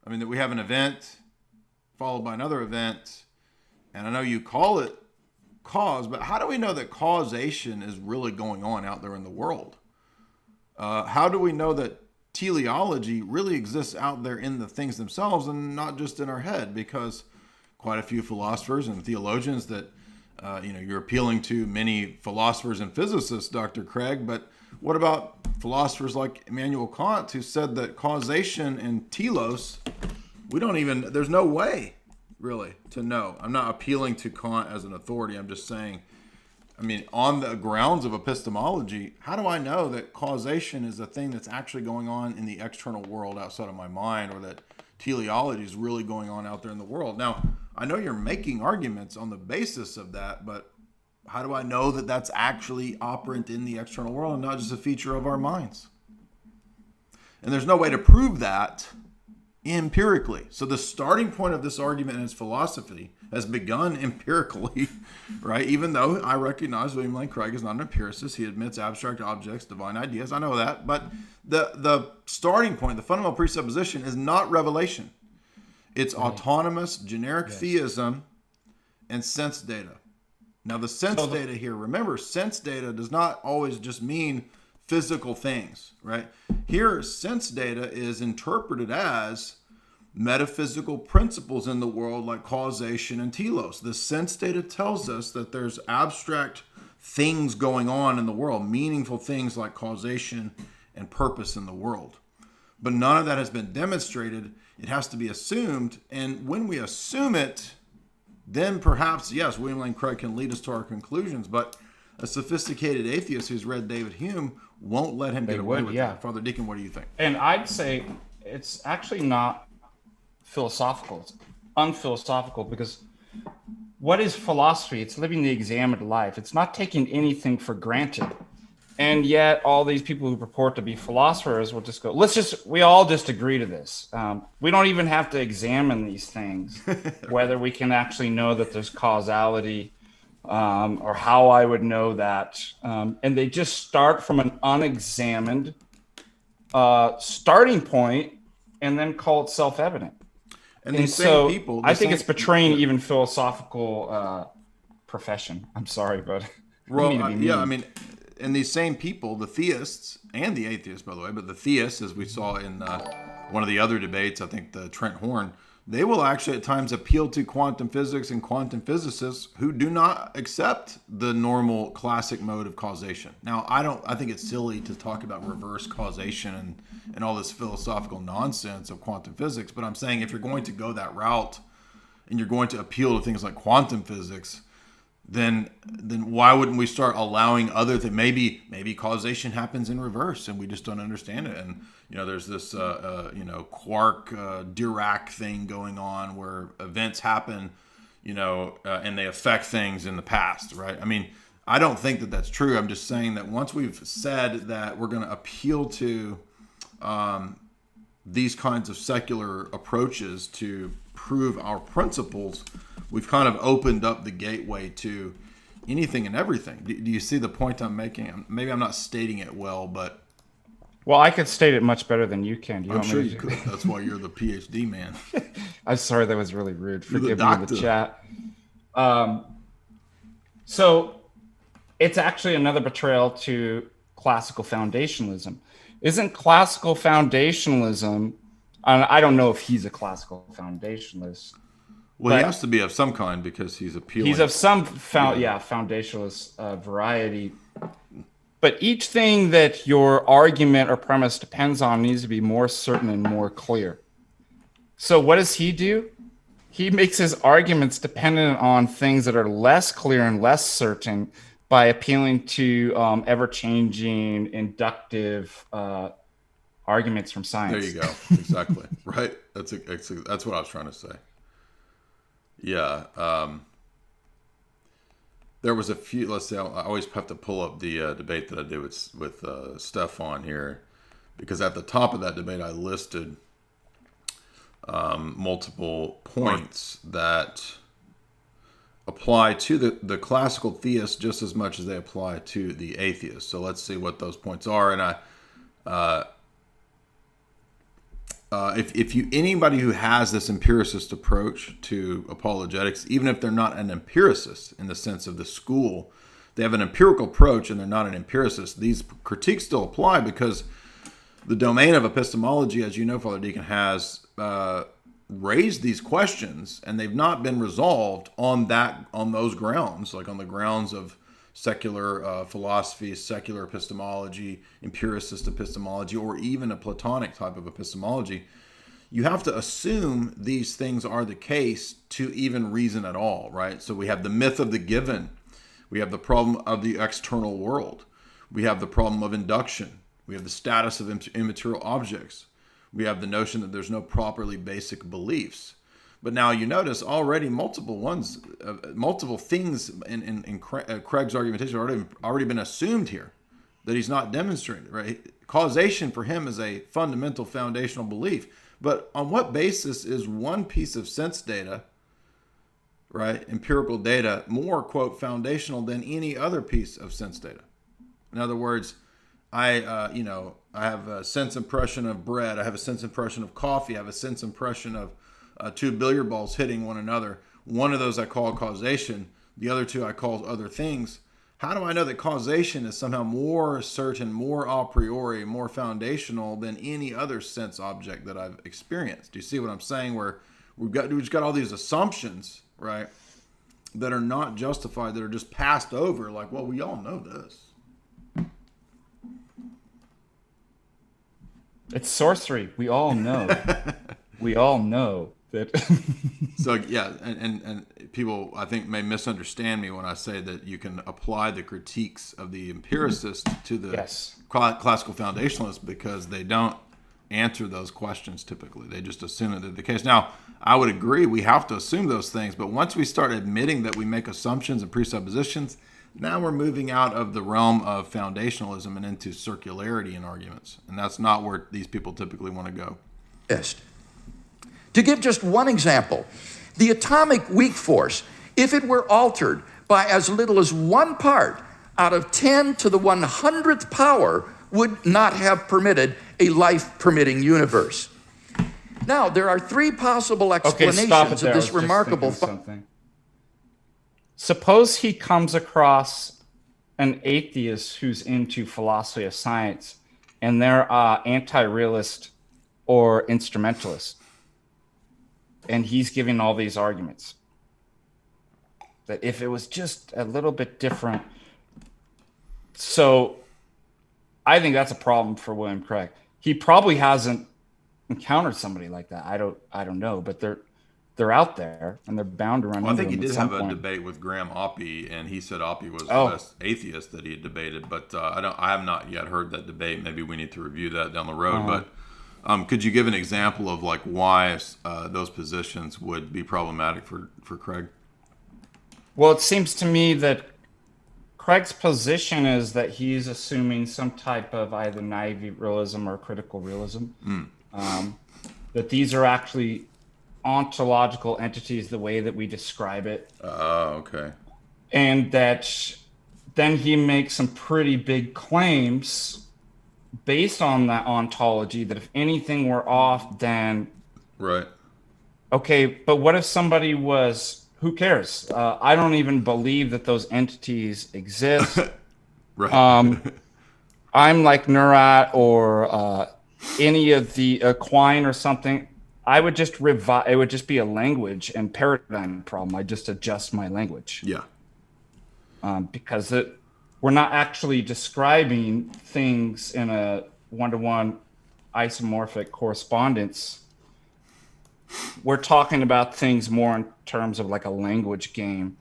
I mean, that we have an event followed by another event, and I know you call it cause, but how do we know that causation is really going on out there in the world? How do we know that teleology really exists out there in the things themselves and not just in our head? Because quite a few philosophers and theologians that you're appealing to many philosophers and physicists, Dr. Craig, but what about philosophers like Immanuel Kant, who said that causation and telos, there's no way really to know. I'm not appealing to Kant as an authority. I'm just saying, I mean, on the grounds of epistemology, how do I know that causation is a thing that's actually going on in the external world outside of my mind, or that teleology is really going on out there in the world? Now, I know you're making arguments on the basis of that, but how do I know that that's actually operant in the external world and not just a feature of our minds? And there's no way to prove that empirically. So the starting point of this argument and its philosophy has begun empirically, right? Even though I recognize William Lane Craig is not an empiricist, he admits abstract objects, divine ideas. I know that, but the starting point, the fundamental presupposition, is not revelation. It's autonomous, generic theism and sense data. Now, the sense data here, remember, sense data does not always just mean physical things, right? Here, sense data is interpreted as metaphysical principles in the world like causation and telos. The sense data tells us that there's abstract things going on in the world, meaningful things like causation and purpose in the world. But none of that has been demonstrated. It has to be assumed. And when we assume it, then perhaps, yes, William Lane Craig can lead us to our conclusions. But a sophisticated atheist who's read David Hume won't let him get away with that. Father Deacon, what do you think? And I'd say it's actually not philosophical. It's unphilosophical, because what is philosophy? It's living the examined life. It's not taking anything for granted. And yet all these people who purport to be philosophers will just go, we all just agree to this. We don't even have to examine these things, whether we can actually know that there's causality, or how I would know that. And they just start from an unexamined starting point and then call it self-evident. And these same people, I think it's betraying even philosophical profession. I'm sorry, but and these same people, the theists and the atheists, by the way, but the theists, as we saw in one of the other debates, I think the Trent Horn, they will actually at times appeal to quantum physics and quantum physicists who do not accept the normal classic mode of causation. Now, I think it's silly to talk about reverse causation and all this philosophical nonsense of quantum physics, but I'm saying if you're going to go that route and you're going to appeal to things like quantum physics, then why wouldn't we start allowing other things? Maybe causation happens in reverse and we just don't understand it. And there's this quark Dirac thing going on where events happen, and they affect things in the past, right? I mean, I don't think that that's true. I'm just saying that once we've said that we're going to appeal to these kinds of secular approaches to prove our principles, we've kind of opened up the gateway to anything and everything. Do you see the point I'm making? Maybe I'm not stating it well, but... Well, I could state it much better than you can. I'm sure you could. That's why you're the PhD man. I'm sorry, that was really rude. Forgive me in the chat. So it's actually another betrayal to classical foundationalism. Isn't classical foundationalism... I don't know if he's a classical foundationalist. Well, he has to be of some kind because he's appealing. He's of some foundationalist variety. But each thing that your argument or premise depends on needs to be more certain and more clear. So what does he do? He makes his arguments dependent on things that are less clear and less certain by appealing to ever-changing inductive arguments from science. There you go. Exactly. Right. That's what I was trying to say. Yeah. There was a few. Let's say I always have to pull up the debate that I did with Steph on here, because at the top of that debate I listed multiple points that apply to the classical theist just as much as they apply to the atheist. So let's see what those points are. And anybody who has this empiricist approach to apologetics, even if they're not an empiricist in the sense of the school, they have an empirical approach and they're not an empiricist, these critiques still apply, because the domain of epistemology, as you know, Father Deacon, has raised these questions, and they've not been resolved on those grounds, like on the grounds of secular philosophy, secular epistemology, empiricist epistemology, or even a Platonic type of epistemology. You have to assume these things are the case to even reason at all, right? So we have the myth of the given. We have the problem of the external world. We have the problem of induction. We have the status of immaterial objects. We have the notion that there's no properly basic beliefs. But now you notice already multiple things in Craig's argumentation have already been assumed here that he's not demonstrated, right? Causation for him is a fundamental foundational belief. But on what basis is one piece of sense data, right, empirical data, more, quote, foundational than any other piece of sense data? In other words, I have a sense impression of bread. I have a sense impression of coffee. I have a sense impression of two billiard balls hitting one another. One of those I call causation. The other two I call other things. how do I know that causation is somehow more certain, more a priori, more foundational than any other sense object that I've experienced? Do you see what I'm saying? Where we've just got all these assumptions, right, that are not justified, that are just passed over. Like, well, we all know this. It's sorcery. We all know. We all know that. So yeah, and people, I think, may misunderstand me when I say that you can apply the critiques of the empiricist to the classical foundationalists, because they don't answer those questions typically. They just assume that they're the case. Now, I would agree we have to assume those things, but once we start admitting that we make assumptions and presuppositions, now we're moving out of the realm of foundationalism and into circularity in arguments. And that's not where these people typically want to go. To give just one example, the atomic weak force, if it were altered by as little as 1 part out of 10 to the 100th power, would not have permitted a life-permitting universe. Now, there are 3 possible explanations of this remarkable something. Suppose he comes across an atheist who's into philosophy of science, and they're anti-realist or instrumentalist, and he's giving all these arguments that if it was just a little bit different. So I think that's a problem for William Craig. He probably hasn't encountered somebody like that. I don't know, but they're out there, and they're bound to run into them. I think he did have a point. debate with Graham Oppie, and he said Oppie was the best atheist that he had debated. But I have not yet heard that debate. Maybe we need to review that down the road. But could you give an example of like why those positions would be problematic for Craig? Well, it seems to me that Craig's position is that he's assuming some type of either naive realism or critical realism. That these are actually ontological entities the way that we describe it. Okay. And that then he makes some pretty big claims based on that ontology that if anything were off, then... Right. Okay, but what if somebody was... Who cares? I don't even believe that those entities exist. Right. I'm like Nerat or any of the Quine or something. I would just it would just be a language and paradigm problem. I just adjust my language. Yeah. Because we're not actually describing things in a one-to-one isomorphic correspondence. We're talking about things more in terms of like a language game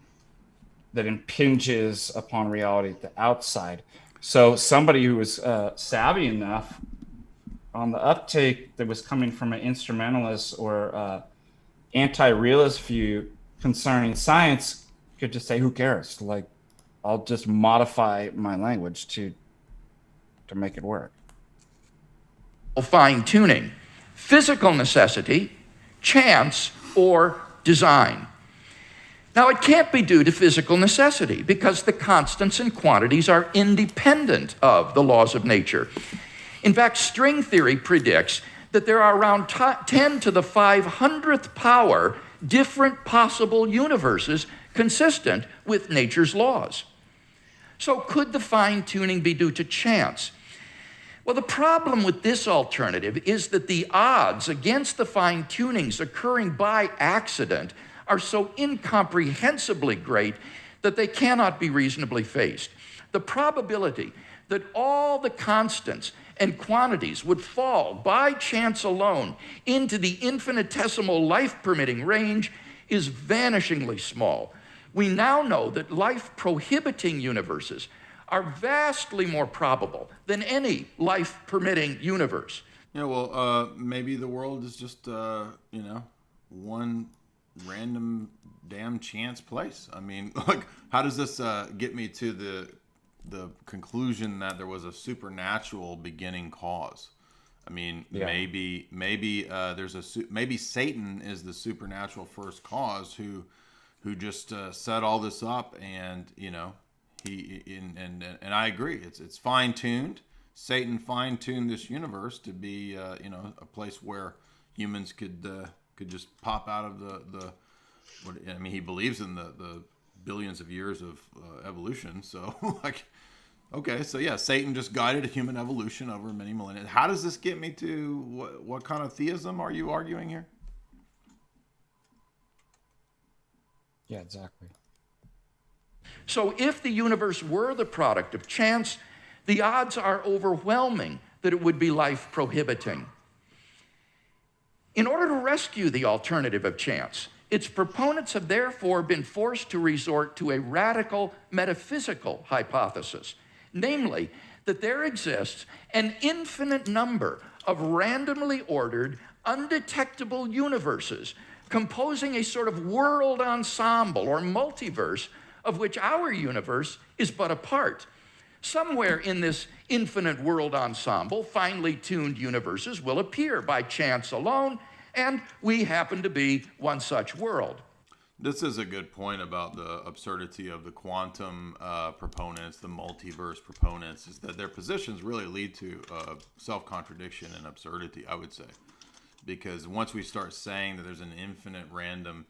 that impinges upon reality at the outside. So somebody who was savvy enough on the uptake that was coming from an instrumentalist or anti-realist view concerning science could just say, who cares? Like, I'll just modify my language to make it work. Fine-tuning, physical necessity, chance, or design. Now, it can't be due to physical necessity because the constants and quantities are independent of the laws of nature. In fact, string theory predicts that there are around 10 to the 500th power different possible universes consistent with nature's laws. So could the fine-tuning be due to chance? Well, the problem with this alternative is that the odds against the fine-tunings occurring by accident are so incomprehensibly great that they cannot be reasonably faced. The probability that all the constants and quantities would fall by chance alone into the infinitesimal life-permitting range is vanishingly small. We now know that life-prohibiting universes are vastly more probable than any life-permitting universe. Yeah, well, maybe the world is just, one random damn chance place. I mean, like, how does this get me to the conclusion that there was a supernatural beginning cause? I mean, maybe maybe Satan is the supernatural first cause who just set all this up, and and I agree. It's fine tuned. Satan fine tuned this universe to be a place where humans could just pop out of the. He believes in the billions of years of evolution. So, like, okay, so yeah, Satan just guided human evolution over many millennia. How does this get me to what kind of theism are you arguing here? Yeah, exactly. So if the universe were the product of chance, the odds are overwhelming that it would be life prohibiting. In order to rescue the alternative of chance, its proponents have therefore been forced to resort to a radical metaphysical hypothesis, namely that there exists an infinite number of randomly ordered, undetectable universes composing a sort of world ensemble or multiverse of which our universe is but a part. Somewhere in this infinite world ensemble, finely tuned universes will appear by chance alone, and we happen to be one such world. This is a good point about the absurdity of the quantum proponents, the multiverse proponents, is that their positions really lead to self-contradiction and absurdity, I would say. Because once we start saying that there's an infinite random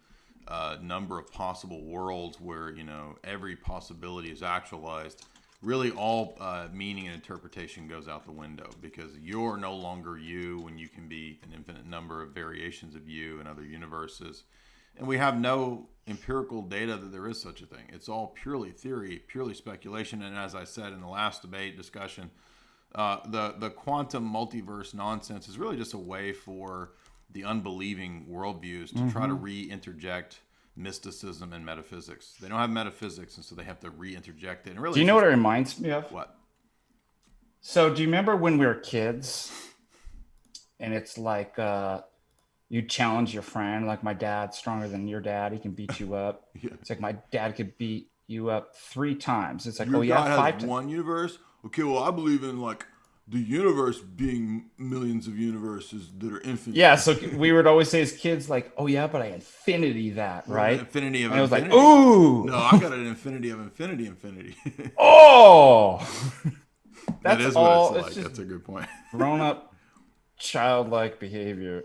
number of possible worlds where, you know, every possibility is actualized, really all meaning and interpretation goes out the window, because you're no longer you when you can be an infinite number of variations of you in other universes. And we have no empirical data that there is such a thing. It's all purely theory, purely speculation. And as I said in the last debate discussion, the quantum multiverse nonsense is really just a way for the unbelieving worldviews to try to re-interject mysticism and metaphysics. They don't have metaphysics, and so they have to re-interject it. And really, Do you know what it reminds me of? What? So do you remember when we were kids and it's like you challenge your friend, like my dad's stronger than your dad, he can beat you up. Yeah. It's like my dad could beat you up 3 times. It's like, Your oh yeah, God 5 has times. one universe? Okay, well, I believe in like the universe being millions of universes that are infinite. Yeah, so we would always say as kids, like, oh yeah, but I infinity that, right? Infinity of and infinity. I was like, ooh. No, I got an infinity of infinity. Oh! That is all, what it's like. just That's a good point. grown-up, childlike behavior.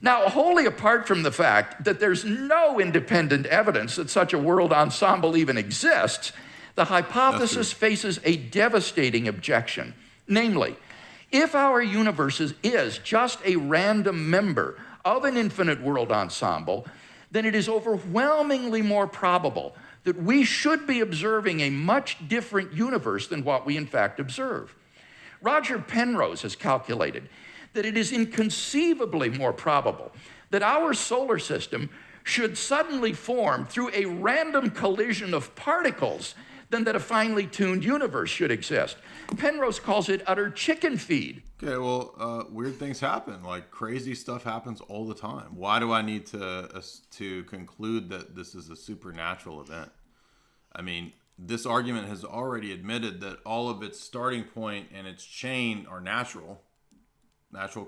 Now, wholly apart from the fact that there's no independent evidence that such a world ensemble even exists, the hypothesis faces a devastating objection. Namely, if our universe is just a random member of an infinite world ensemble, then it is overwhelmingly more probable that we should be observing a much different universe than what we in fact observe. Roger Penrose has calculated that it is inconceivably more probable that our solar system should suddenly form through a random collision of particles than that a finely tuned universe should exist. Penrose calls it utter chicken feed. Okay, well, weird things happen. Like crazy stuff happens all the time. Why do I need to conclude that this is a supernatural event? I mean, this argument has already admitted that all of its starting point and its chain are natural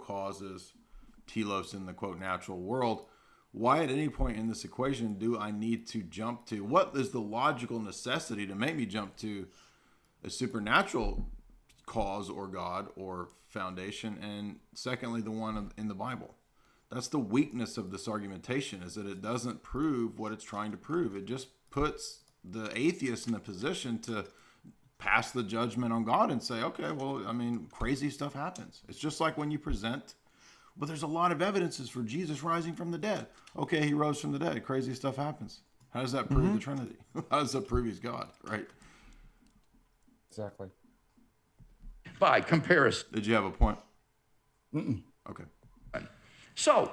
causes, telos in the quote natural world. Why at any point in this equation do I need to jump to, what is the logical necessity to make me jump to a supernatural cause or God or foundation, and secondly the one in the Bible? That's the weakness of this argumentation, is that it doesn't prove what it's trying to prove. It just puts the atheist in the position to pass the judgment on God and say, okay, well, I mean, crazy stuff happens. It's just like when you present, but there's a lot of evidences for Jesus rising from the dead. Okay, he rose from the dead. Crazy stuff happens. How does that prove the Trinity? How does that prove he's God, right? Exactly. By comparison. Did you have a point? Okay. So,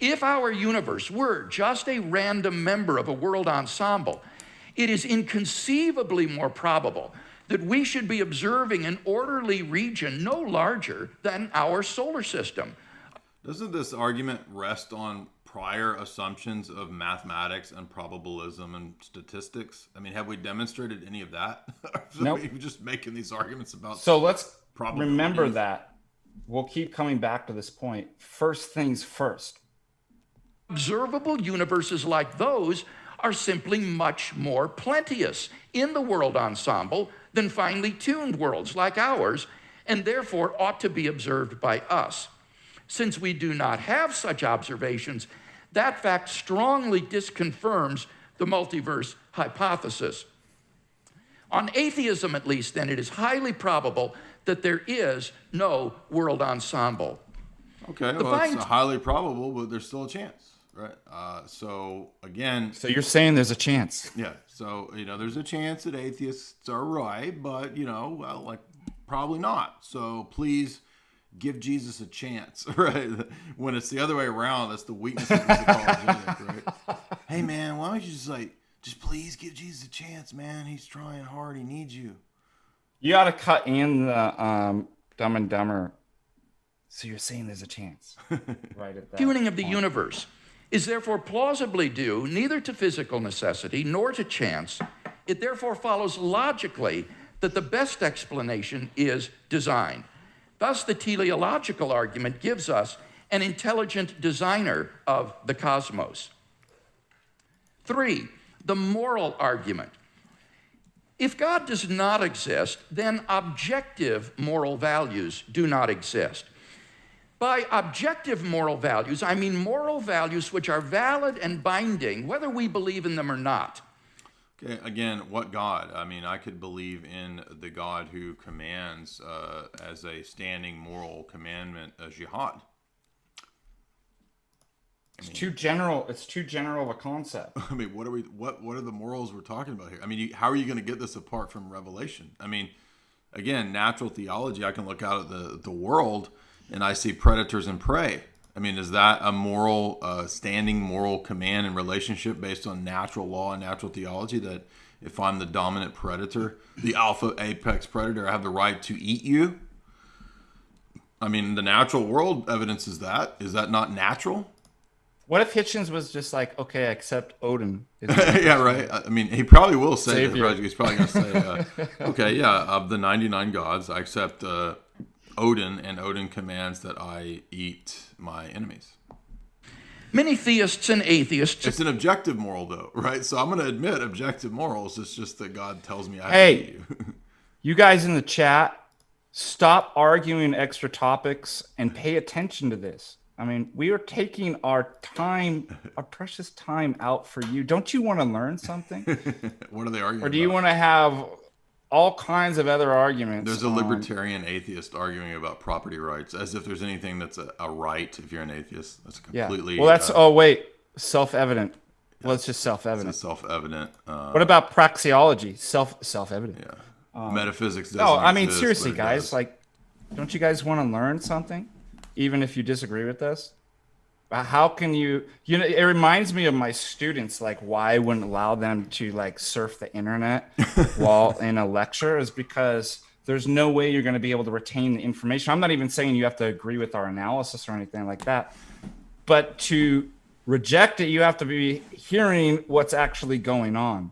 if our universe were just a random member of a world ensemble, it is inconceivably more probable that we should be observing an orderly region no larger than our solar system. Doesn't this argument rest on prior assumptions of mathematics and probabilism and statistics? I mean, have we demonstrated any of that? Nope. We're just making these arguments about. So let's probabilities. remember that. We'll keep coming back to this point. First things first. Observable universes like those are simply much more plenteous in the world ensemble than finely tuned worlds like ours, and therefore ought to be observed by us. Since we do not have such observations, That fact strongly disconfirms the multiverse hypothesis. On atheism, at least, then, it is highly probable that there is no world ensemble. Okay, well, it's highly probable, but there's still a chance, right? So again, So you're saying there's a chance. yeah. So there's a chance that atheists are right, but well, like probably not. So please give Jesus a chance, right? When it's the other way around, that's the weakness of this apologetic, right? Hey man, why don't you just please give Jesus a chance, man? He's trying hard. He needs you. You got to cut in the Dumb and Dumber. So you're saying there's a chance, right? At that Tuning of the point. universe is therefore plausibly due neither to physical necessity nor to chance. It therefore follows logically that the best explanation is design. Thus, the teleological argument gives us an intelligent designer of the cosmos. 3, the moral argument. If God does not exist, then objective moral values do not exist. By objective moral values, I mean moral values which are valid and binding, whether we believe in them or not. Okay, again, what God? I mean, I could believe in the God who commands as a standing moral commandment jihad. It's too general. It's too general of a concept. I mean, what are the morals we're talking about here? I mean, how are you going to get this apart from Revelation? I mean, again, natural theology, I can look out at the world and I see predators and prey. I mean, is that a moral, standing moral command and relationship based on natural law and natural theology that if I'm the dominant predator, the alpha apex predator, I have the right to eat you? I mean, the natural world evidences that. Is that not natural? What if Hitchens was just like, okay, I accept Odin? Yeah, right. I mean, he probably will say that, Savior. right? He's probably going to say, okay, yeah, of the 99 gods, I accept Odin, and Odin commands that I eat my enemies. Many theists and atheists. It's an objective moral, though, right? So I'm going to admit objective morals. It's just that God tells me I have Hey. to eat you. You guys in the chat, stop arguing extra topics and pay attention to this. I mean, we are taking our time, our precious time out for you. Don't you want to learn something? What are they arguing Or do you about? want to have all kinds of other arguments? There's a on- libertarian atheist arguing about property rights, as if there's anything that's a right if you're an atheist. That's Yeah. completely... Well, that's, oh, wait, self-evident. Well, it's just self-evident. It's self-evident. What about praxeology? Self-evident. Yeah. Metaphysics doesn't No, I mean, exist, seriously, but it guys, does. like, don't you guys want to learn something? Even if you disagree with us? How can you know, it reminds me of my students, like why I wouldn't allow them to like surf the internet while in a lecture is because there's no way you're going to be able to retain the information. I'm not even saying you have to agree with our analysis or anything like that, but to reject it, you have to be hearing what's actually going on.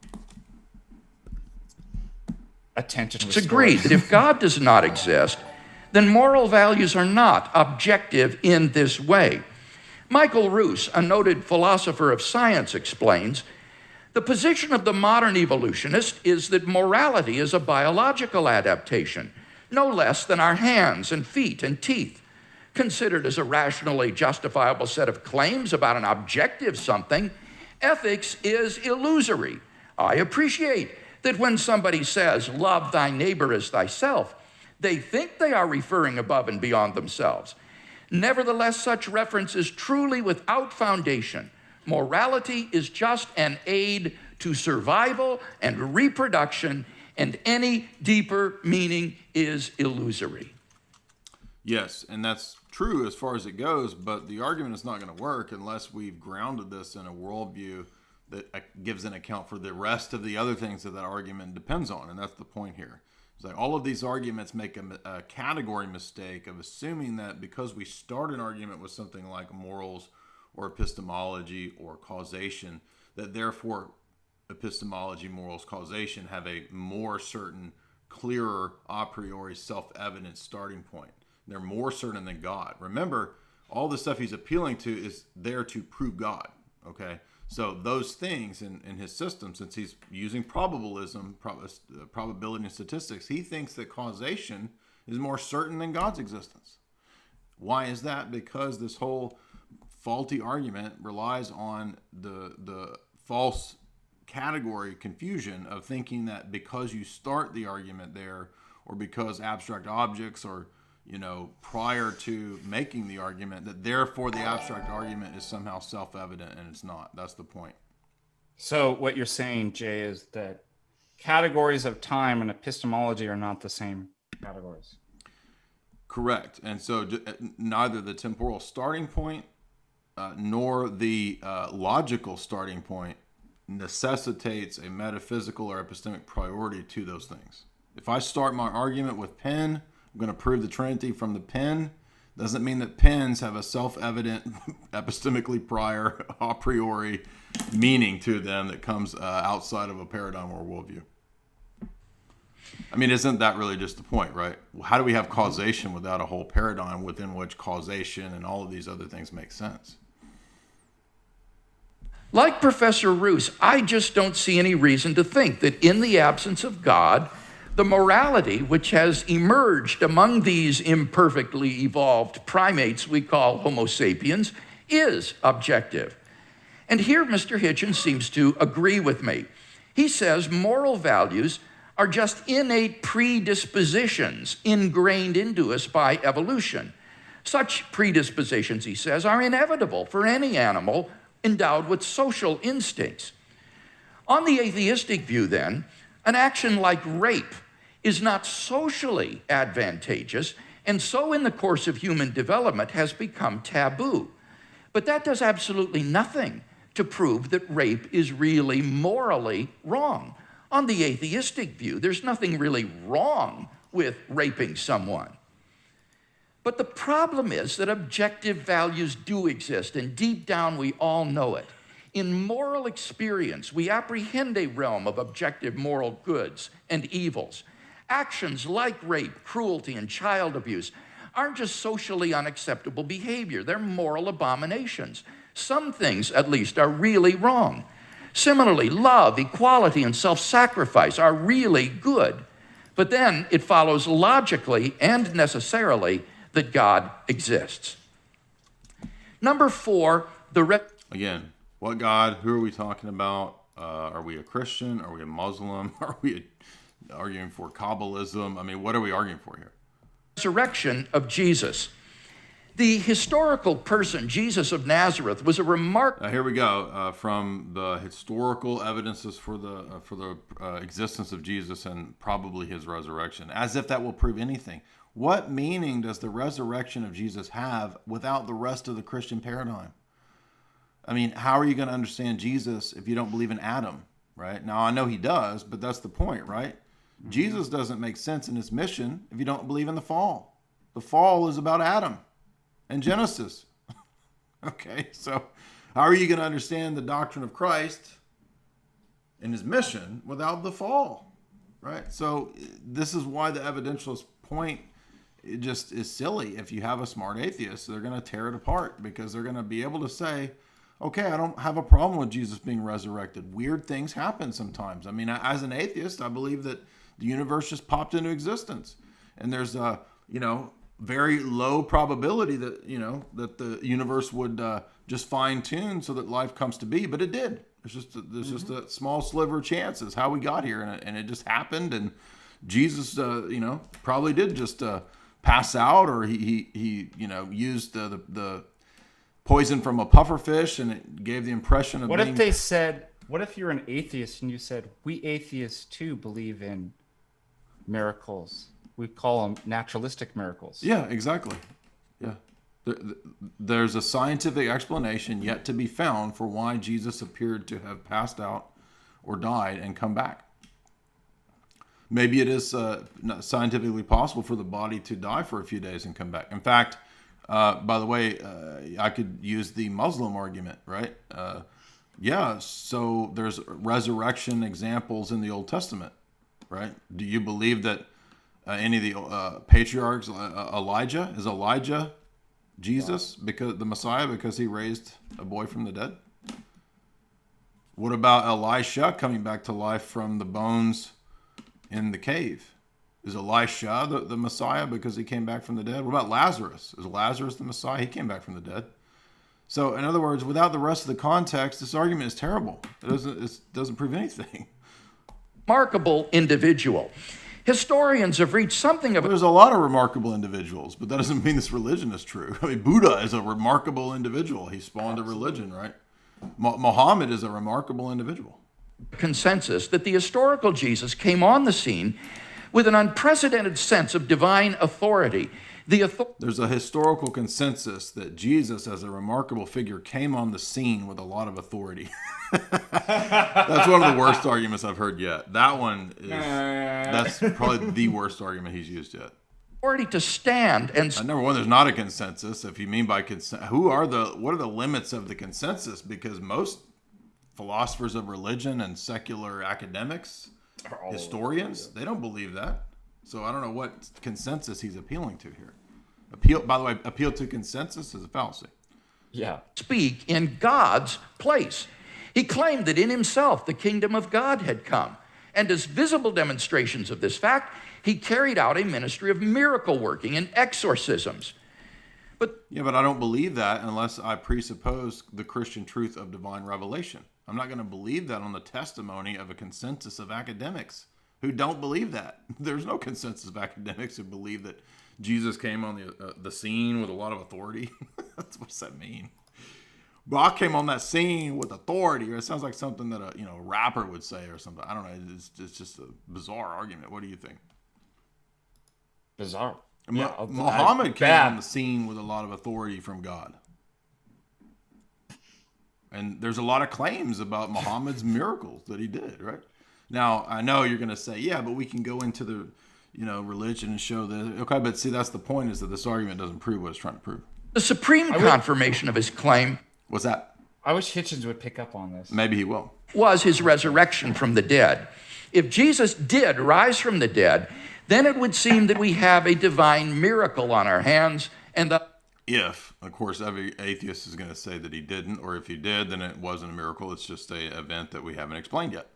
Attention. It's agreed that if God does not exist, then moral values are not objective in this way. Michael Roos, a noted philosopher of science, explains, the position of the modern evolutionist is that morality is a biological adaptation, no less than our hands and feet and teeth. Considered as a rationally justifiable set of claims about an objective something, ethics is illusory. I appreciate that when somebody says, love thy neighbor as thyself, they think they are referring above and beyond themselves. Nevertheless, such reference is truly without foundation. Morality is just an aid to survival and reproduction, and any deeper meaning is illusory. Yes, and that's true as far as it goes, but the argument is not going to work unless we've grounded this in a worldview that gives an account for the rest of the other things that argument depends on, and that's the point here. It's like all of these arguments make a category mistake of assuming that because we start an argument with something like morals or epistemology or causation, that therefore epistemology, morals, causation have a more certain, clearer, a priori self-evident starting point. They're more certain than God. Remember, all the stuff he's appealing to is there to prove God, okay? So those things in his system, since he's using probability and statistics, he thinks that causation is more certain than God's existence. Why is that? Because this whole faulty argument relies on the false category confusion of thinking that because you start the argument there, or because abstract objects are, prior to making the argument, that therefore the abstract argument is somehow self-evident, and it's not. That's the point. So what you're saying, Jay, is that categories of time and epistemology are not the same categories. Correct. And so neither the temporal starting point nor the logical starting point necessitates a metaphysical or epistemic priority to those things. If I start my argument with pen, I'm going to prove the Trinity from the pen. Doesn't mean that pens have a self-evident, epistemically prior, a priori meaning to them that comes outside of a paradigm or worldview. I mean, isn't that really just the point, right? How do we have causation without a whole paradigm within which causation and all of these other things make sense? Like Professor Roos, I just don't see any reason to think that in the absence of God, the morality which has emerged among these imperfectly evolved primates we call Homo sapiens is objective. And here Mr. Hitchens seems to agree with me. He says moral values are just innate predispositions ingrained into us by evolution. Such predispositions, he says, are inevitable for any animal endowed with social instincts. On the atheistic view, then, an action like rape is not socially advantageous, and so in the course of human development has become taboo. But that does absolutely nothing to prove that rape is really morally wrong. On the atheistic view, there's nothing really wrong with raping someone. But the problem is that objective values do exist, and deep down we all know it. In moral experience, we apprehend a realm of objective moral goods and evils. Actions like rape, cruelty, and child abuse aren't just socially unacceptable behavior, they're moral abominations. Some things, at least, are really wrong. Similarly, love, equality, and self-sacrifice are really good. But then it follows logically and necessarily that God exists. Number 4, Again, what God? Who are we talking about? Are we a Christian? Are we a Muslim? Are we arguing for Kabbalism? I mean, what are we arguing for here? resurrection of Jesus. The historical person, Jesus of Nazareth, was a remarkable... Here we go, from the historical evidences for the existence of Jesus and probably his resurrection, as if that will prove anything. What meaning does the resurrection of Jesus have without the rest of the Christian paradigm? I mean, how are you going to understand Jesus if you don't believe in Adam, right? Now, I know he does, but that's the point, right? Mm-hmm. Jesus doesn't make sense in his mission if you don't believe in the fall. The fall is about Adam and Genesis. Okay, so how are you going to understand the doctrine of Christ and his mission without the fall, right? So this is why the evidentialist point, it just is silly. If you have a smart atheist, they're going to tear it apart because they're going to be able to say, okay, I don't have a problem with Jesus being resurrected. Weird things happen sometimes. I mean, as an atheist, I believe that the universe just popped into existence. And there's a, very low probability that, that the universe would just fine tune so that life comes to be. But it did. There's just a small sliver of chances how we got here. And it just happened. And Jesus, probably did just pass out, or he used the poison from a pufferfish, and it gave the impression of what if you're an atheist and you said, we atheists too believe in miracles? We call them naturalistic miracles. Yeah, exactly. Yeah. There's a scientific explanation yet to be found for why Jesus appeared to have passed out or died and come back. Maybe it is not scientifically possible for the body to die for a few days and come back. In fact, by the way, I could use the Muslim argument, right? So there's resurrection examples in the Old Testament, right? Do you believe that any of the patriarchs, is Elijah Jesus, because the Messiah, because he raised a boy from the dead? What about Elisha coming back to life from the bones in the cave? Is Elisha the Messiah because he came back from the dead? What about Lazarus? Is Lazarus the Messiah? He came back from the dead. So, in other words, without the rest of the context, this argument is terrible. It doesn't prove anything. Remarkable individual. Historians have reached something of There's a lot of remarkable individuals, but that doesn't mean this religion is true. I mean, Buddha is a remarkable individual. He spawned a religion, right? Muhammad is a remarkable individual. consensus that the historical Jesus came on the scene with an unprecedented sense of divine authority. There's a historical consensus that Jesus, as a remarkable figure, came on the scene with a lot of authority. That's one of the worst arguments I've heard yet. That's probably the worst argument he's used yet. Authority to stand and Number one, there's not a consensus. If you mean by consensus, what are the limits of the consensus? Because most philosophers of religion and secular academics, historians, they don't believe that. So I don't know what consensus he's appealing to here. Appeal to consensus is a fallacy. Yeah. speak in God's place. He claimed that in himself the kingdom of God had come. And as visible demonstrations of this fact, he carried out a ministry of miracle working and exorcisms. But I don't believe that unless I presuppose the Christian truth of divine revelation. I'm not going to believe that on the testimony of a consensus of academics who don't believe that. There's no consensus of academics who believe that Jesus came on the scene with a lot of authority. What does that mean? Well, I came on that scene with authority. It sounds like something that a rapper would say or something. I don't know. It's just a bizarre argument. What do you think? Bizarre. Muhammad came on the scene with a lot of authority from God. And there's a lot of claims about Muhammad's miracles that he did, right? Now, I know you're going to say, yeah, but we can go into the, religion and show that. Okay, but see, that's the point, is that this argument doesn't prove what it's trying to prove. the supreme confirmation of his claim What's that? I wish Hitchens would pick up on this. Maybe he will. was his resurrection from the dead. If Jesus did rise from the dead, then it would seem that we have a divine miracle on our hands, and If, of course, every atheist is going to say that he didn't, or if he did, then it wasn't a miracle. It's just an event that we haven't explained yet.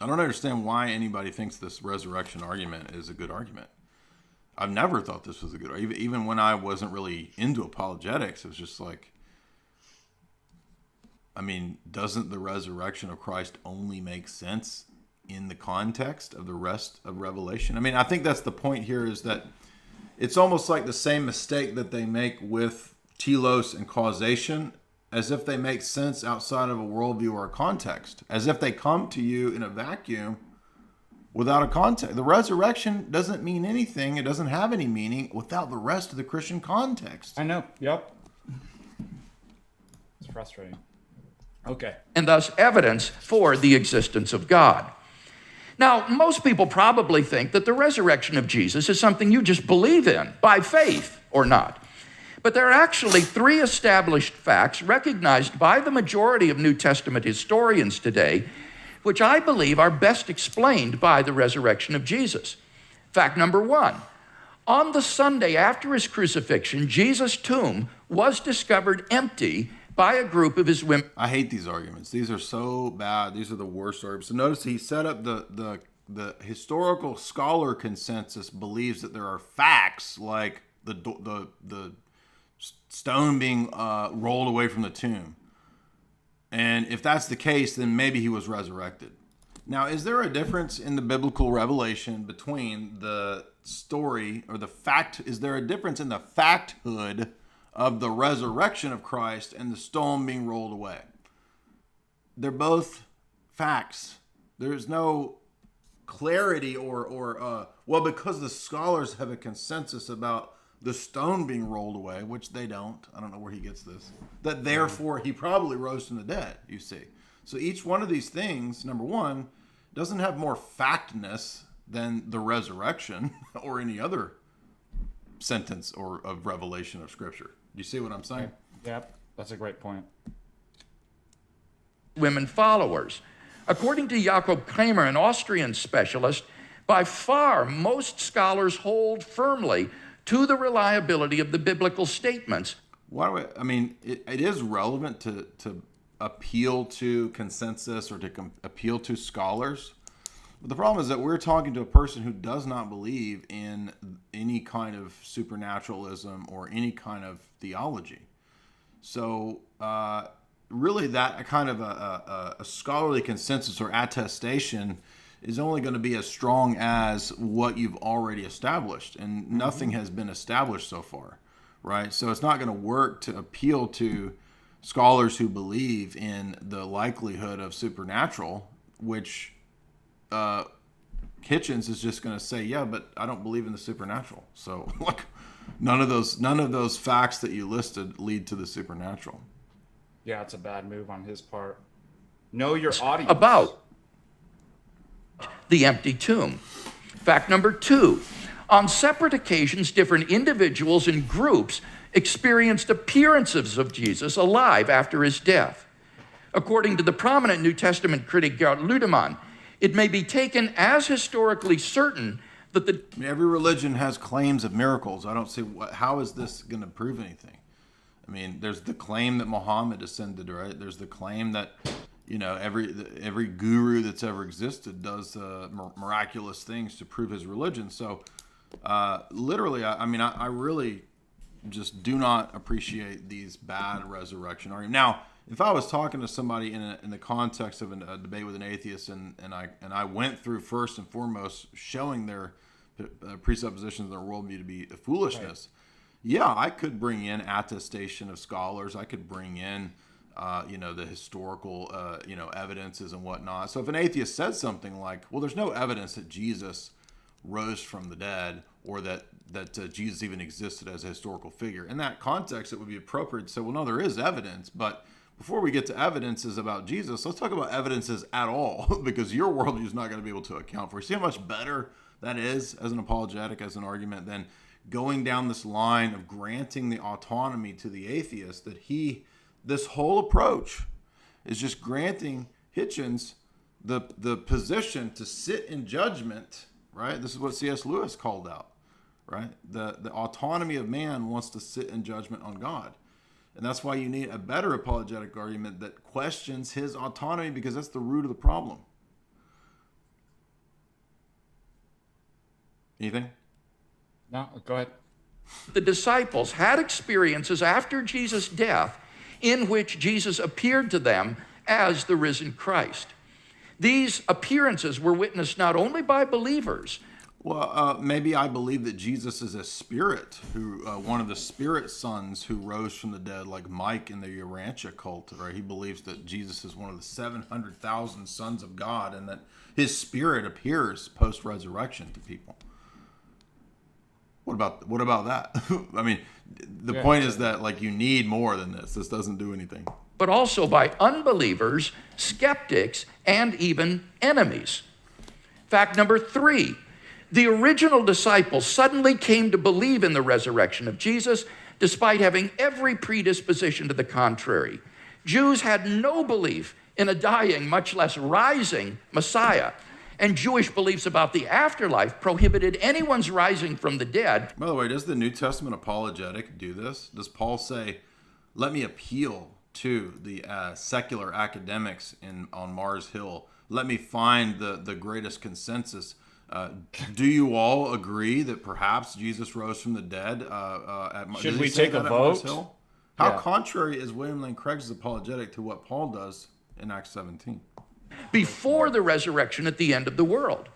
I don't understand why anybody thinks this resurrection argument is a good argument. I've never thought this was a good argument. Even when I wasn't really into apologetics, it was just like, doesn't the resurrection of Christ only make sense in the context of the rest of Revelation? I think that's the point here, is that it's almost like the same mistake that they make with telos and causation, as if they make sense outside of a worldview or a context, as if they come to you in a vacuum without a context. The resurrection doesn't mean anything. It doesn't have any meaning without the rest of the Christian context. I know. Yep. It's frustrating. Okay. and thus evidence for the existence of God. Now, most people probably think that the resurrection of Jesus is something you just believe in by faith or not. But there are actually three established facts recognized by the majority of New Testament historians today, which I believe are best explained by the resurrection of Jesus. Fact number one, on the Sunday after his crucifixion, Jesus' tomb was discovered empty by a group of his women. I hate these arguments. These are so bad. These are the worst arguments. So notice he set up the historical scholar consensus believes that there are facts like the stone being rolled away from the tomb. And if that's the case, then maybe he was resurrected. Now, is there a difference in the biblical revelation between the story or the fact? Is there a difference in the facthood of the resurrection of Christ and the stone being rolled away? They're both facts. There's no clarity because the scholars have a consensus about the stone being rolled away, which they don't. I don't know where he gets this. That therefore he probably rose from the dead, you see. So each one of these things, number one, doesn't have more factness than the resurrection or any other sentence or of revelation of Scripture. You see what I'm saying? Yep. That's a great point. Women followers. According to Jakob Kramer, an Austrian specialist, by far most scholars hold firmly to the reliability of the biblical statements. It is relevant to appeal to consensus or to appeal to scholars. But the problem is that we're talking to a person who does not believe in any kind of supernaturalism or any kind of theology. So really that kind of a scholarly consensus or attestation is only going to be as strong as what you've already established, and nothing has been established so far, right? So it's not going to work to appeal to scholars who believe in the likelihood of supernatural, which Hitchens is just going to say, yeah, but I don't believe in the supernatural. So like none of those facts that you listed lead to the supernatural. Yeah, it's a bad move on his part. Know your audience. About the empty tomb. Fact number 2. On separate occasions, different individuals and groups experienced appearances of Jesus alive after his death. According to the prominent New Testament critic Gerd Ludemann, it may be taken as historically certain that every religion has claims of miracles. I don't see how is this going to prove anything. I mean, there's the claim that Muhammad ascended, right? There's the claim that, you know, every guru that's ever existed does miraculous things to prove his religion. So, literally, I really just do not appreciate these bad resurrection arguments. Now, if I was talking to somebody in the context of a debate with an atheist, and I went through first and foremost showing their presuppositions and their worldview to be foolishness. Right. Yeah, I could bring in attestation of scholars. I could bring in, the historical, evidences and whatnot. So if an atheist says something like, well, there's no evidence that Jesus rose from the dead or that Jesus even existed as a historical figure. In that context, it would be appropriate to say, well, no, there is evidence. But before we get to evidences about Jesus, let's talk about evidences at all, because your worldview is not going to be able to account for it. See how much better that is as an apologetic, as an argument, than going down this line of granting the autonomy to the atheist that this whole approach is just granting Hitchens the position to sit in judgment, right? This is what C.S. Lewis called out, right? The autonomy of man wants to sit in judgment on God. And that's why you need a better apologetic argument that questions his autonomy, because that's the root of the problem. Anything? No, go ahead. the disciples had experiences after Jesus' death in which Jesus appeared to them as the risen Christ. These appearances were witnessed not only by believers. Well, maybe I believe that Jesus is a spirit, who one of the spirit sons who rose from the dead, like Mike in the Urantia cult, right? He believes that Jesus is one of the 700,000 sons of God, and that his spirit appears post-resurrection to people. What about that? I mean, the point is that, like, you need more than this. This doesn't do anything. But also by unbelievers, skeptics, and even enemies. Fact number 3, the original disciples suddenly came to believe in the resurrection of Jesus despite having every predisposition to the contrary. Jews had no belief in a dying, much less rising Messiah. And Jewish beliefs about the afterlife prohibited anyone's rising from the dead. By the way, does the New Testament apologetic do this? Does Paul say, let me appeal to the secular academics on Mars Hill? Let me find the greatest consensus. Do you all agree that perhaps Jesus rose from the dead? Should we take a vote? How contrary is William Lane Craig's apologetic to what Paul does in Acts 17? Before the resurrection at the end of the world.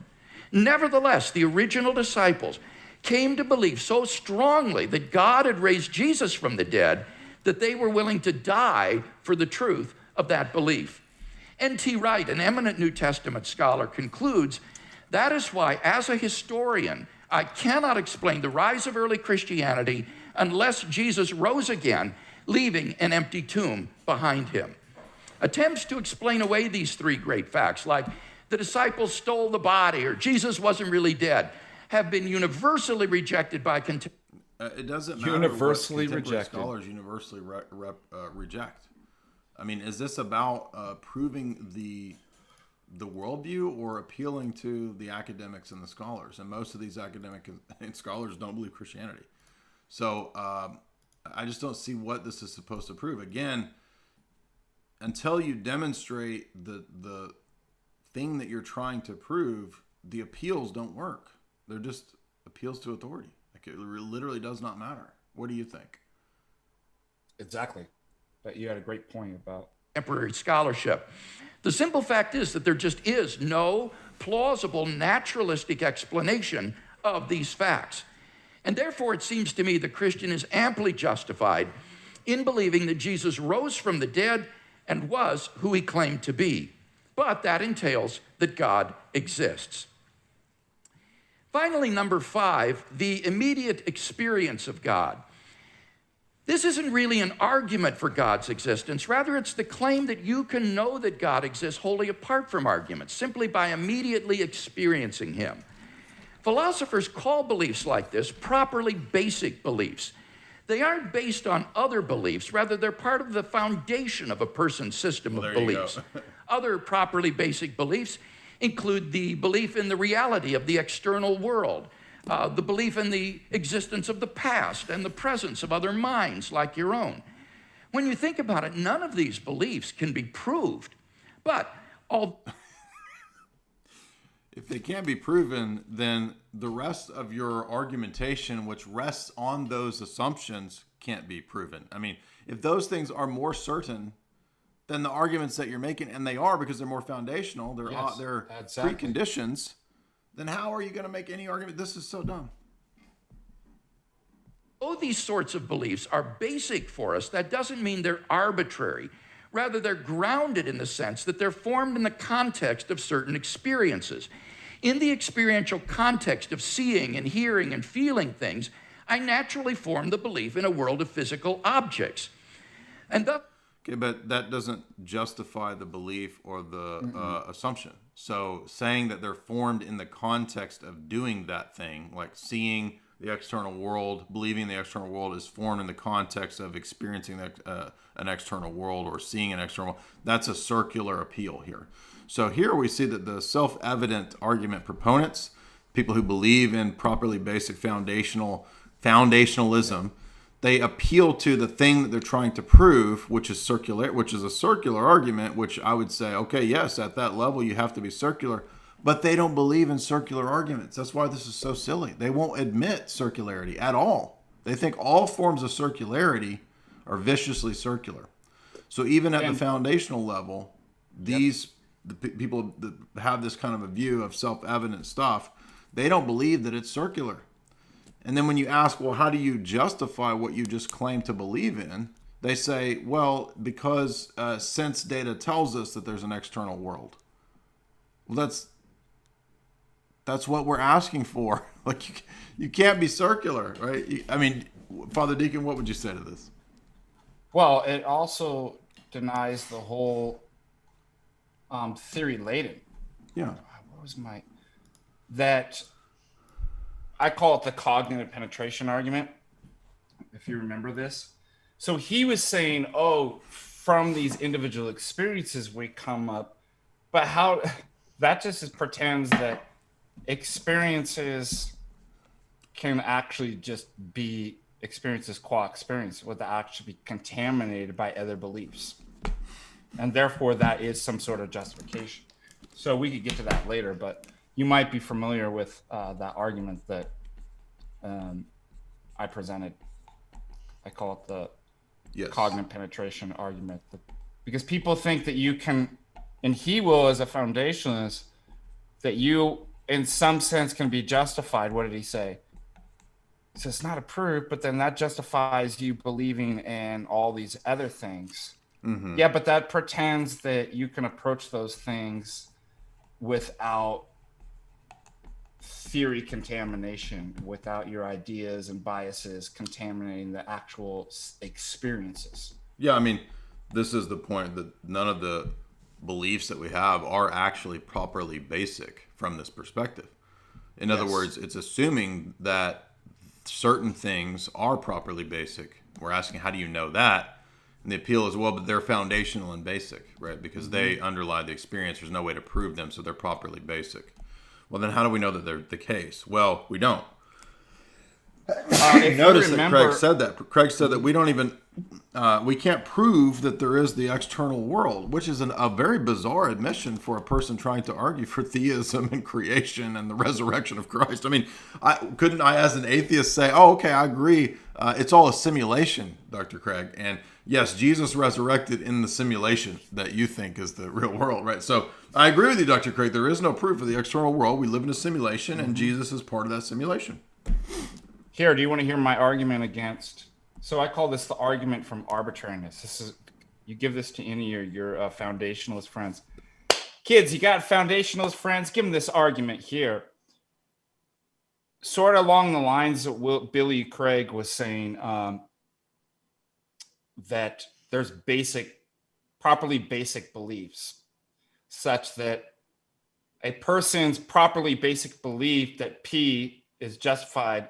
Nevertheless, the original disciples came to believe so strongly that God had raised Jesus from the dead that they were willing to die for the truth of that belief. N.T. Wright, an eminent New Testament scholar, concludes, that is why, as a historian, I cannot explain the rise of early Christianity unless Jesus rose again, leaving an empty tomb behind him. Attempts to explain away these three great facts, like the disciples stole the body or Jesus wasn't really dead, have been universally rejected by it doesn't matter universally what rejected. Scholars universally reject. I mean, is this about proving the worldview or appealing to the academics and the scholars? And most of these academic and scholars don't believe Christianity. So I just don't see what this is supposed to prove. Again, until you demonstrate the thing that you're trying to prove, the appeals don't work. They're just appeals to authority. Like, it literally does not matter. What do you think? Exactly. but you had a great point about contemporary scholarship. The simple fact is that there just is no plausible naturalistic explanation of these facts. And therefore, it seems to me the Christian is amply justified in believing that Jesus rose from the dead and was who he claimed to be. But that entails that God exists. Finally, number 5, the immediate experience of God. This isn't really an argument for God's existence. Rather, it's the claim that you can know that God exists wholly apart from arguments, simply by immediately experiencing him. Philosophers call beliefs like this properly basic beliefs. They aren't based on other beliefs. Rather, they're part of the foundation of a person's system of beliefs. Other properly basic beliefs include the belief in the reality of the external world, the belief in the existence of the past and the presence of other minds like your own. When you think about it, none of these beliefs can be proved. But if they can't be proven, then the rest of your argumentation, which rests on those assumptions, can't be proven. I mean, if those things are more certain than the arguments that you're making, and they are because they're more foundational, they're exactly. preconditions, then how are you going to make any argument? This is so dumb. Though these sorts of beliefs are basic for us, that doesn't mean they're arbitrary. Rather, they're grounded in the sense that they're formed in the context of certain experiences. In the experiential context of seeing and hearing and feeling things, I naturally form the belief in a world of physical objects. And Okay, but that doesn't justify the belief or the assumption. So saying that they're formed in the context of doing that thing, like seeing the external world, believing the external world is formed in the context of experiencing an external world or seeing an external world, that's a circular appeal here. So here we see that the self-evident argument proponents, people who believe in properly basic foundationalism, they appeal to the thing that they're trying to prove, which is a circular argument, which I would say, okay, yes, at that level you have to be circular, but they don't believe in circular arguments. That's why this is so silly. They won't admit circularity at all. They think all forms of circularity are viciously circular. So even at the foundational level, the people that have this kind of a view of self-evident stuff, they don't believe that it's circular. And then when you ask, well, how do you justify what you just claim to believe in? They say, well, because sense data tells us that there's an external world. Well, that's what we're asking for. Like, you can't be circular, right? I mean, Father Deacon, what would you say to this? Well, it also denies the whole theory laden. Yeah. What was that I call it the cognitive penetration argument, if you remember this. So he was saying, from these individual experiences we come up, but how that just pretends that experiences can actually just be experiences qua experience, without actually be contaminated by other beliefs. And therefore that is some sort of justification. So we could get to that later, but you might be familiar with that argument that I presented. I call it the cognitive penetration argument. Because people think that you can, and he will as a foundationalist, that you in some sense can be justified. What did he say? He says it's not a proof, but then that justifies you believing in all these other things. Mm-hmm. Yeah, but that pretends that you can approach those things without theory contamination, without your ideas and biases contaminating the actual experiences. Yeah, I mean, this is the point that none of the beliefs that we have are actually properly basic from this perspective. In other words, it's assuming that certain things are properly basic. We're asking, how do you know that? And the appeal is, well, but they're foundational and basic, right? Because they underlie the experience. There's no way to prove them, so they're properly basic. Well, then how do we know that they're the case? Well, we don't. Notice that Craig said that. Craig said that we don't even prove that there is the external world, which is a very bizarre admission for a person trying to argue for theism and creation and the resurrection of Christ. I mean, couldn't I, as an atheist, say, "Oh, okay, I agree. It's all a simulation, Dr. Craig, and yes, Jesus resurrected in the simulation that you think is the real world, right?" So I agree with you, Dr. Craig. There is no proof of the external world. We live in a simulation, and Jesus is part of that simulation. Here, do you want to hear my argument against? So I call this the argument from arbitrariness. This is, you give this to any of your foundationalist friends. Kids, you got foundationalist friends? Give them this argument here. Sort of along the lines that Billy Craig was saying, that there's properly basic beliefs, such that a person's properly basic belief that P is justified,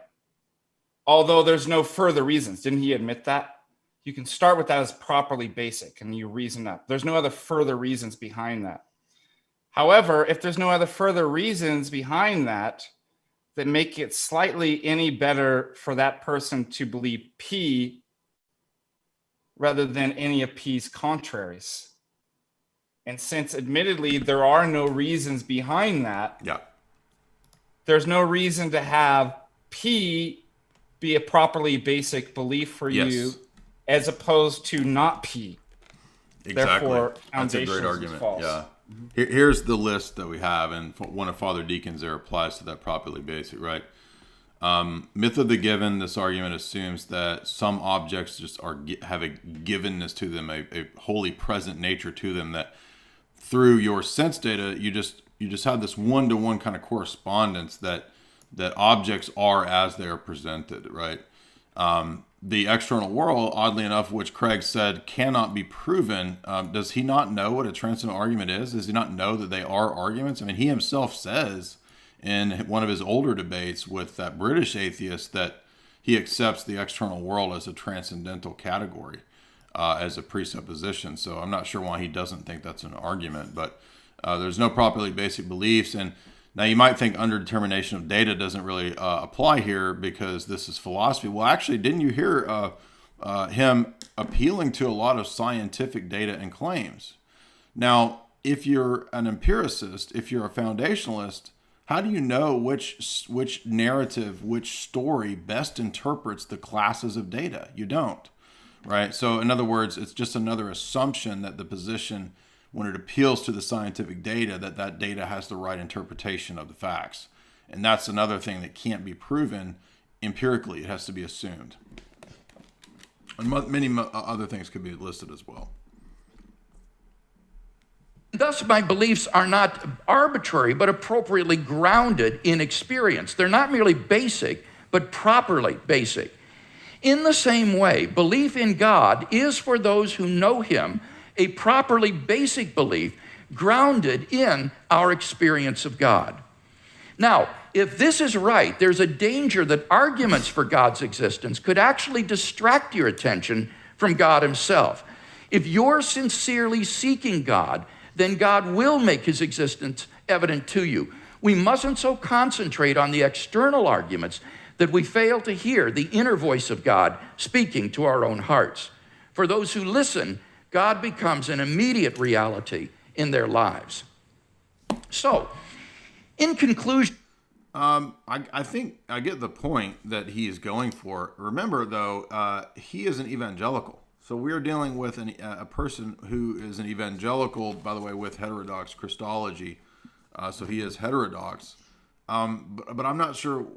although there's no further reasons. Didn't he admit that? You can start with that as properly basic and you reason up. There's no other further reasons behind that. However, if there's no other further reasons behind that make it slightly any better for that person to believe P rather than any of P's contraries. And since admittedly there are no reasons behind that, there's no reason to have P be a properly basic belief for you as opposed to not P. Exactly. Therefore, that's a great foundationalism is argument. false. Yeah. Here's the list that we have, and one of Father Deacon's there applies to that properly basic, right? Myth of the given. This argument assumes that some objects just have a givenness to them, a wholly present nature to them, that through your sense data, you just have this one-to-one kind of correspondence that objects are as they are presented, right? The external world, oddly enough, which Craig said cannot be proven, does he not know what a transcendental argument is? Does he not know that they are arguments? I mean, he himself says in one of his older debates with that British atheist that he accepts the external world as a transcendental category, as a presupposition. So I'm not sure why he doesn't think that's an argument, but there's no properly basic beliefs. And now you might think underdetermination of data doesn't really apply here because this is philosophy. Well, actually, didn't you hear him appealing to a lot of scientific data and claims? Now, if you're an empiricist, if you're a foundationalist, how do you know which narrative, which story best interprets the classes of data? You don't, right? So in other words, it's just another assumption that the position, when it appeals to the scientific data, that data has the right interpretation of the facts. And that's another thing that can't be proven empirically. It has to be assumed. And many other things could be listed as well. Thus, my beliefs are not arbitrary, but appropriately grounded in experience. They're not merely basic, but properly basic. In the same way, belief in God is for those who know Him a properly basic belief grounded in our experience of God. Now, if this is right, there's a danger that arguments for God's existence could actually distract your attention from God Himself. If you're sincerely seeking God, then God will make His existence evident to you. We mustn't so concentrate on the external arguments that we fail to hear the inner voice of God speaking to our own hearts. For those who listen, God becomes an immediate reality in their lives. So, in conclusion, I think I get the point that he is going for. Remember, though, he is an evangelical. So we are dealing with a person who is an evangelical, by the way, with heterodox Christology. So he is heterodox. But I'm not sure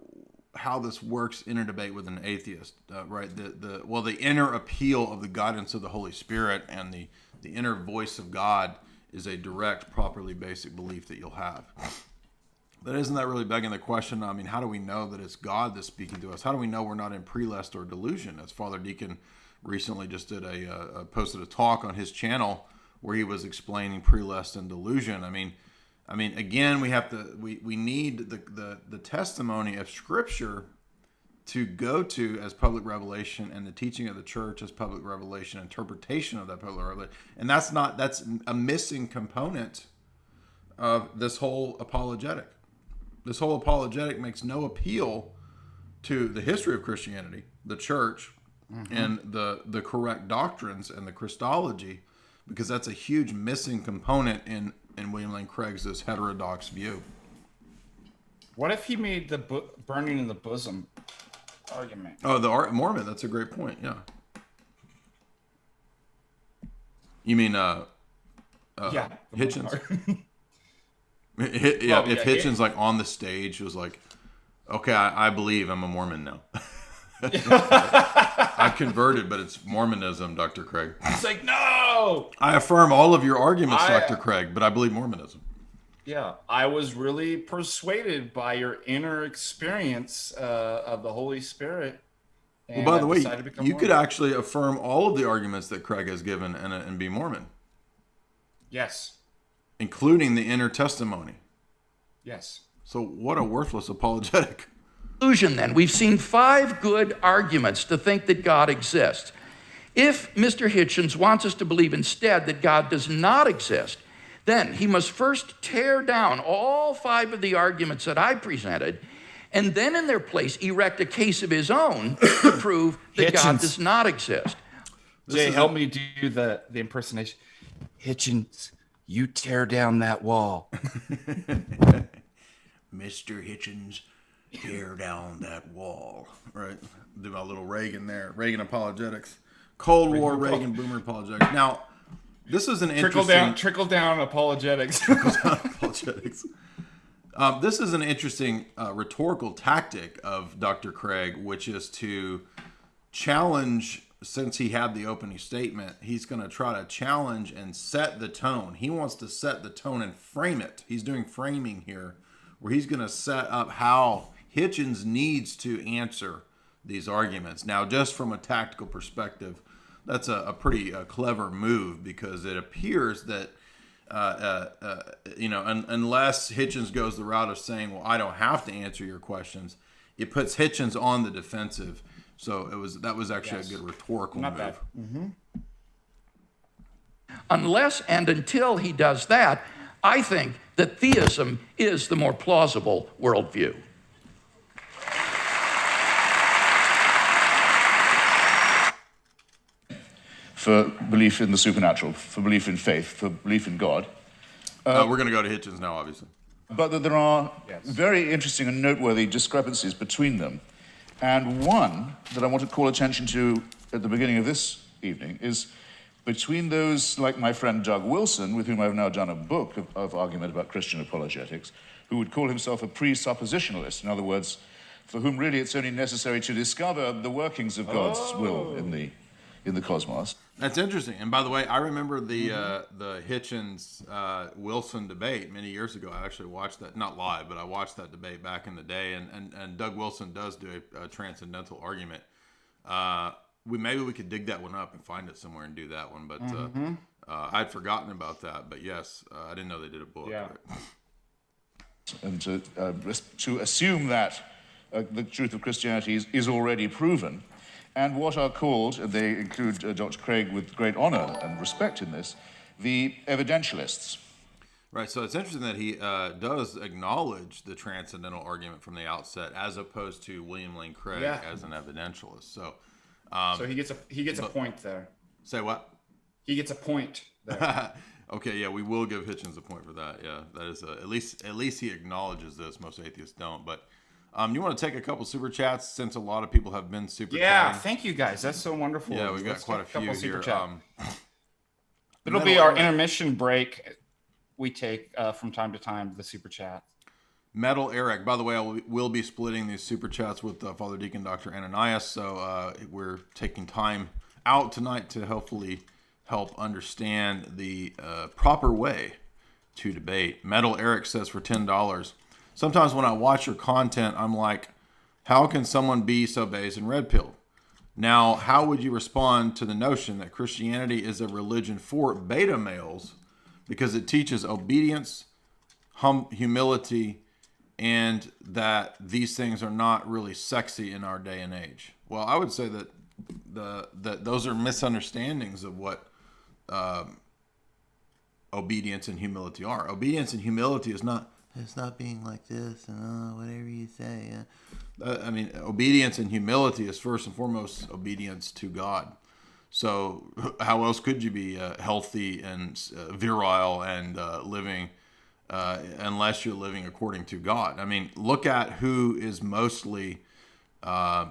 how this works in a debate with an atheist, right? The inner appeal of the guidance of the Holy Spirit and the inner voice of God is a direct, properly basic belief that you'll have. But isn't that really begging the question? I mean, how do we know that it's God that's speaking to us? How do we know we're not in prelest or delusion? As Father Deacon recently just did posted a talk on his channel where he was explaining prelest and delusion. I mean, again, we need the testimony of Scripture to go to as public revelation, and the teaching of the church as public revelation, interpretation of that public revelation. And that's a missing component of this whole apologetic. This whole apologetic makes no appeal to the history of Christianity, the church, and the correct doctrines and the Christology, because that's a huge missing component in William Lane Craig's this heterodox view. What if he made the burning in the bosom argument? Oh, the Mormon. That's a great point. Yeah. You mean Yeah. Hitchens? If yeah, Hitchens like on the stage was like, okay, I believe I'm a Mormon now. I've converted, but it's Mormonism, Dr. Craig. It's like, no! I affirm all of your arguments, Dr. Craig, but I believe Mormonism. Yeah, I was really persuaded by your inner experience of the Holy Spirit. Well, by the way, decided to become you could Mormon. actually affirm all of the arguments that Craig has given and be Mormon, Yes. including the inner testimony. Yes. So what a worthless apologetic. Conclusion then, we've seen 5 good arguments to think that God exists. If Mr. Hitchens wants us to believe instead that God does not exist, then he must first tear down all 5 of the arguments that I presented, and then in their place erect a case of his own to prove that God Hitchens. does not exist. Jay, help me do the impersonation. Hitchens, you tear down that wall. Mr. Hitchens, tear down that wall. Right. Do my little Reagan there. Reagan apologetics. Cold War Reagan boomer apologetics. Now, this is an interesting... Trickle down apologetics. apologetics. This is an interesting rhetorical tactic of Dr. Craig, which is to challenge, since he had the opening statement, he's going to try to challenge and set the tone. He wants to set the tone and frame it. He's doing framing here, where he's going to set up how Hitchens needs to answer these arguments. Now, just from a tactical perspective, that's a pretty clever move, because it appears that unless Hitchens goes the route of saying, well, I don't have to answer your questions, it puts Hitchens on the defensive. So that was actually a good rhetorical Not move. bad. Unless and until he does that, I think that theism is the more plausible worldview. For belief in the supernatural, for belief in faith, for belief in God. We're going to go to Hitchens now, obviously. But that there are very interesting and noteworthy discrepancies between them. And one that I want to call attention to at the beginning of this evening is between those like my friend Doug Wilson, with whom I've now done a book of argument about Christian apologetics, who would call himself a presuppositionalist. In other words, for whom really it's only necessary to discover the workings of God's will in the cosmos. That's interesting. And by the way, I remember the Hitchens Wilson debate many years ago. I actually watched that, not live, but I watched that debate back in the day. And Doug Wilson does do a transcendental argument. Maybe we could dig that one up and find it somewhere and do that one. But I'd forgotten about that. But yes, I didn't know they did a book. Yeah. And to assume that the truth of Christianity is already proven. And what are called, and they include Dr. Craig with great honor and respect in this, the evidentialists. Right, so it's interesting that he does acknowledge the transcendental argument from the outset, as opposed to William Lane Craig as an evidentialist. So So he gets a point there. Say what? He gets a point there. Okay, yeah, we will give Hitchens a point for that. Yeah, that is at least he acknowledges this. Most atheists don't, but. You want to take a couple super chats, since a lot of people have been super Yeah, chatting? thank you guys. That's so wonderful. Yeah, we've got Let's quite a take couple few here. super chat. It'll be our intermission break. We take from time to time the super chat. Metal Eric. By the way, we'll be splitting these super chats with Father Deacon Dr. Ananias, so we're taking time out tonight to hopefully help understand the proper way to debate. Metal Eric says for $10. Sometimes when I watch your content, I'm like, how can someone be so base and red pilled? Now, how would you respond to the notion that Christianity is a religion for beta males because it teaches obedience, humility, and that these things are not really sexy in our day and age? Well, I would say that that those are misunderstandings of what obedience and humility are. Obedience and humility is not. It's not being like this and whatever you say. I mean, obedience and humility is first and foremost obedience to God. So how else could you be healthy and virile and living unless you're living according to God? I mean, look at who is mostly a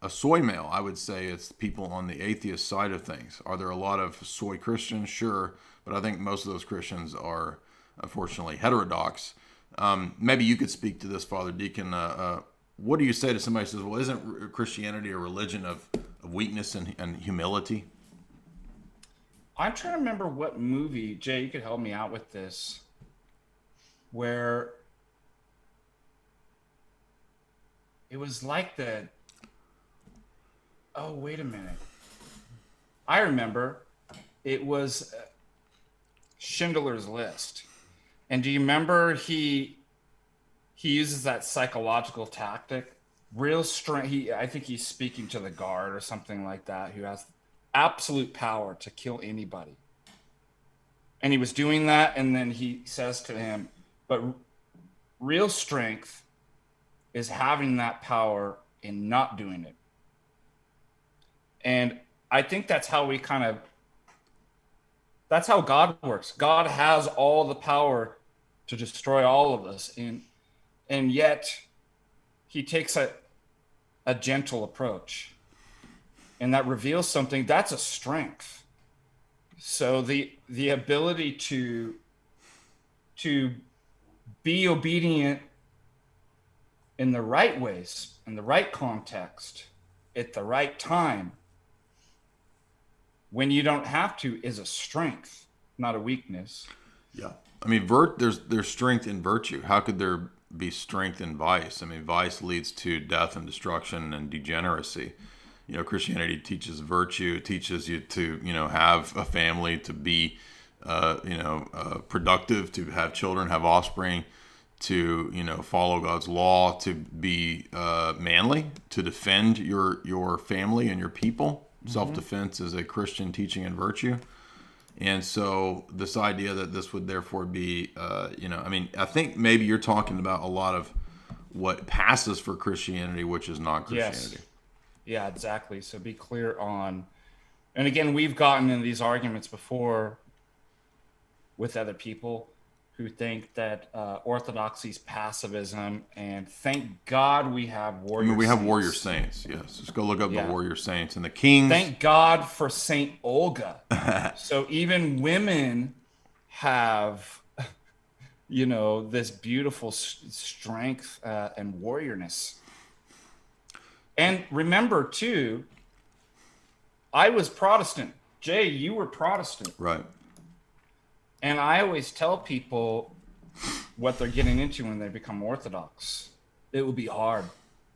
soy male. I would say it's people on the atheist side of things. Are there a lot of soy Christians? Sure. But I think most of those Christians are unfortunately heterodox. Maybe you could speak to this, Father Deacon. What do you say to somebody who says, well, isn't Christianity a religion of weakness and humility? I'm trying to remember what movie, Jay, you could help me out with this, where it was like oh, wait a minute. I remember it was Schindler's List. And do you remember he uses that psychological tactic, real strength. I think he's speaking to the guard or something like that, who has absolute power to kill anybody. And he was doing that, and then he says to him, but real strength is having that power and not doing it. And I think that's how that's how God works. God has all the power to destroy all of us. And yet he takes a gentle approach, and that reveals something that's a strength. So the ability to be obedient in the right ways, in the right context, at the right time, when you don't have to, is a strength, not a weakness. Yeah. I mean, there's strength in virtue. How could there be strength in vice? I mean, vice leads to death and destruction and degeneracy. You know, Christianity teaches virtue. It teaches you to, have a family, to be, productive, to have children, have offspring, to, follow God's law, to be manly, to defend your family and your people. Mm-hmm. Self-defense is a Christian teaching and virtue. And so this idea that this would therefore be, I think maybe you're talking about a lot of what passes for Christianity, which is not Christianity. Yes. Yeah, exactly. So be clear on, and again, we've gotten in these arguments before with other people who think that orthodoxy is passivism, and thank God we have warrior saints. We have warrior saints, yes. Just go look up the warrior saints and the kings. Thank God for Saint Olga. So even women have, this beautiful strength and warriorness. And remember, too, I was Protestant. Jay, you were Protestant. Right. And I always tell people what they're getting into when they become Orthodox. It will be hard.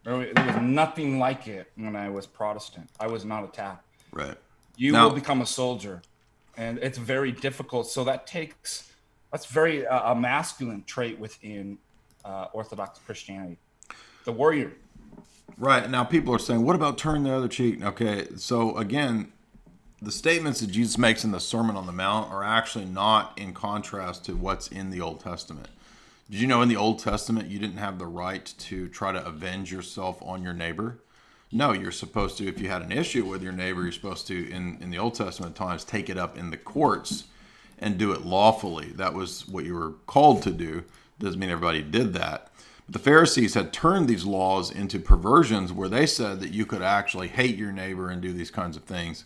There was nothing like it when I was Protestant. I was not attacked. Right. You will become a soldier. And it's very difficult. So that's very a masculine trait within Orthodox Christianity. The warrior. Right. Now people are saying, what about turn the other cheek? Okay. So again, the statements that Jesus makes in the Sermon on the Mount are actually not in contrast to what's in the Old Testament. Did you know in the Old Testament you didn't have the right to try to avenge yourself on your neighbor? No, you're supposed to, if you had an issue with your neighbor, you're supposed to, in the Old Testament times, take it up in the courts and do it lawfully. That was what you were called to do. Doesn't mean everybody did that. But the Pharisees had turned these laws into perversions where they said that you could actually hate your neighbor and do these kinds of things.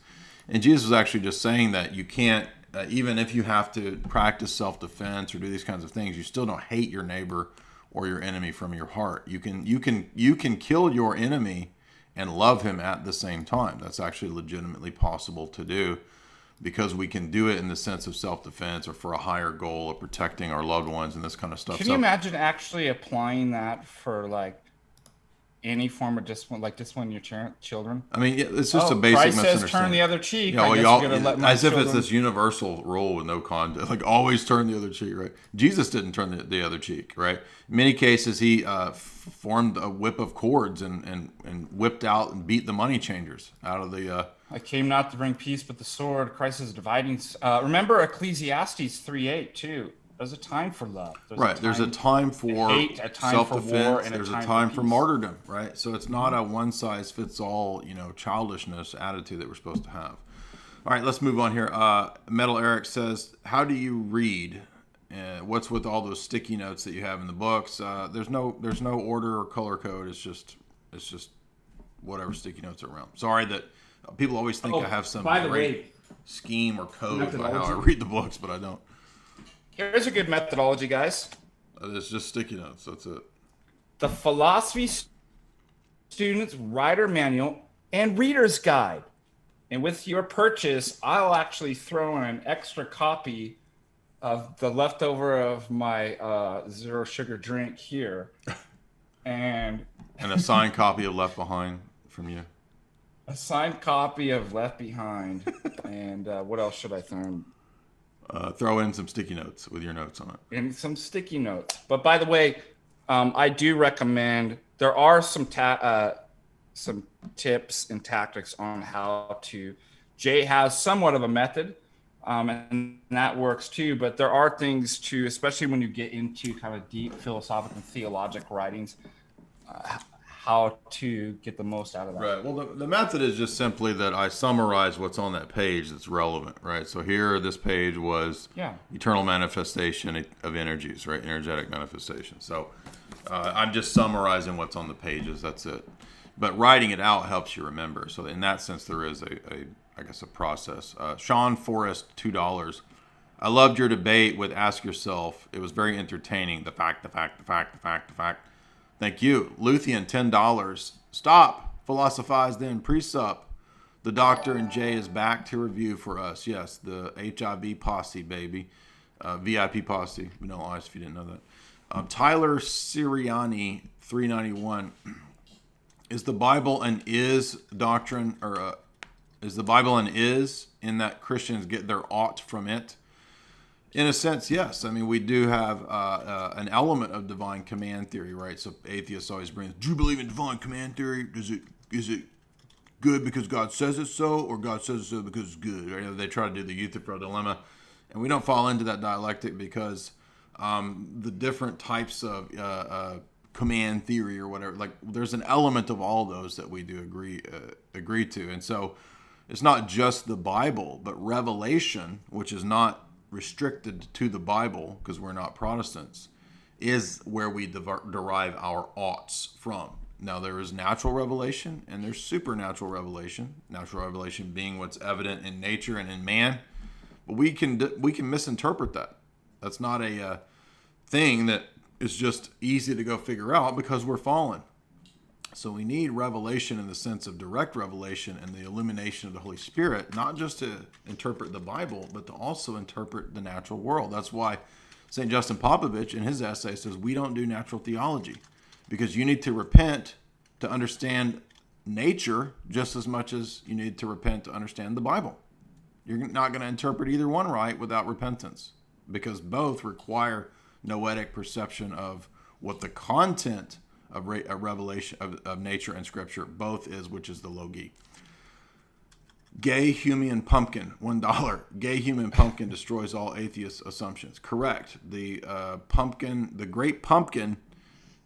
And Jesus was actually just saying that you can't, even if you have to practice self-defense or do these kinds of things, you still don't hate your neighbor or your enemy from your heart. You can kill your enemy and love him at the same time. That's actually legitimately possible to do, because we can do it in the sense of self-defense or for a higher goal of protecting our loved ones and this kind of stuff. Can you imagine actually applying that for like any form of discipline, like discipline your children? I mean, it's just a basic Christ misunderstanding. says turn the other cheek. As if it's this universal rule with no context, like always turn the other cheek, right? Jesus didn't turn the other cheek, right? In many cases, he formed a whip of cords and whipped out and beat the money changers out of the... I came not to bring peace but the sword. Christ is dividing. Remember Ecclesiastes 3:8 too. There's a time for love. There's a time for hate, a time for war, self-defense. and a There's a time time for for peace. martyrdom, right? So it's not a one-size-fits-all, childishness attitude that we're supposed to have. All right, let's move on here. Metal Eric says, how do you read? What's with all those sticky notes that you have in the books? There's no order or color code. It's just whatever sticky notes are around. Sorry that people always think I have some by the great way, scheme or code by how I methodology. read the books, but I don't. Here's a good methodology, guys. It's just sticky notes. That's it. The Philosophy Student's Writer Manual and Reader's Guide. And with your purchase, I'll actually throw in an extra copy of the leftover of my zero sugar drink here. And a signed copy of Left Behind from you. a signed copy of Left Behind. And what else should I throw in? Throw in some sticky notes with your notes on it. And some sticky notes. But by the way, I do recommend, there are some tips and tactics on how to. Jay has somewhat of a method, and that works too. But there are things too, especially when you get into kind of deep philosophical and theological writings, how to get the most out of that. Right. Well, the method is just simply that I summarize what's on that page that's relevant, right? So here, this page was eternal manifestation of energies, right? Energetic manifestation. So I'm just summarizing what's on the pages. That's it. But writing it out helps you remember. So in that sense, there is I guess, a process. Sean Forrest, $2. I loved your debate with Ask Yourself. It was very entertaining. The fact. Thank you. Luthien, $10. Stop. Philosophize then. Presup. The Doctor and Jay is back to review for us. Yes, the HIB posse, baby. VIP posse. Vanilla Ice, if you didn't know that. Tyler Siriani, $3.91. Is the Bible an is doctrine, or is the Bible an is in that Christians get their ought from it? In a sense, yes. I mean, we do have an element of divine command theory, right? So atheists always bring, do you believe in divine command theory? Is it good because God says it so, or God says it so because it's good? Right? They try to do the Euthyphro dilemma, and we don't fall into that dialectic because the different types of command theory or whatever, like there's an element of all those that we do agree to, and so it's not just the Bible, but revelation, which is not restricted to the Bible because we're not Protestants, is where we derive our oughts from. Now, there is natural revelation and there's supernatural revelation. Natural revelation being what's evident in nature and in man, but we can misinterpret that. That's not a thing that is just easy to go figure out because we're fallen. So we need revelation in the sense of direct revelation and the illumination of the Holy Spirit, not just to interpret the Bible, but to also interpret the natural world. That's why St. Justin Popovich in his essay says we don't do natural theology, because you need to repent to understand nature just as much as you need to repent to understand the Bible. You're not going to interpret either one right without repentance, because both require noetic perception of what the content of a revelation of nature and scripture both is, which is the logi. Gay Human Pumpkin, $1. Gay Human Pumpkin destroys all atheist assumptions. Correct. The pumpkin, the great pumpkin,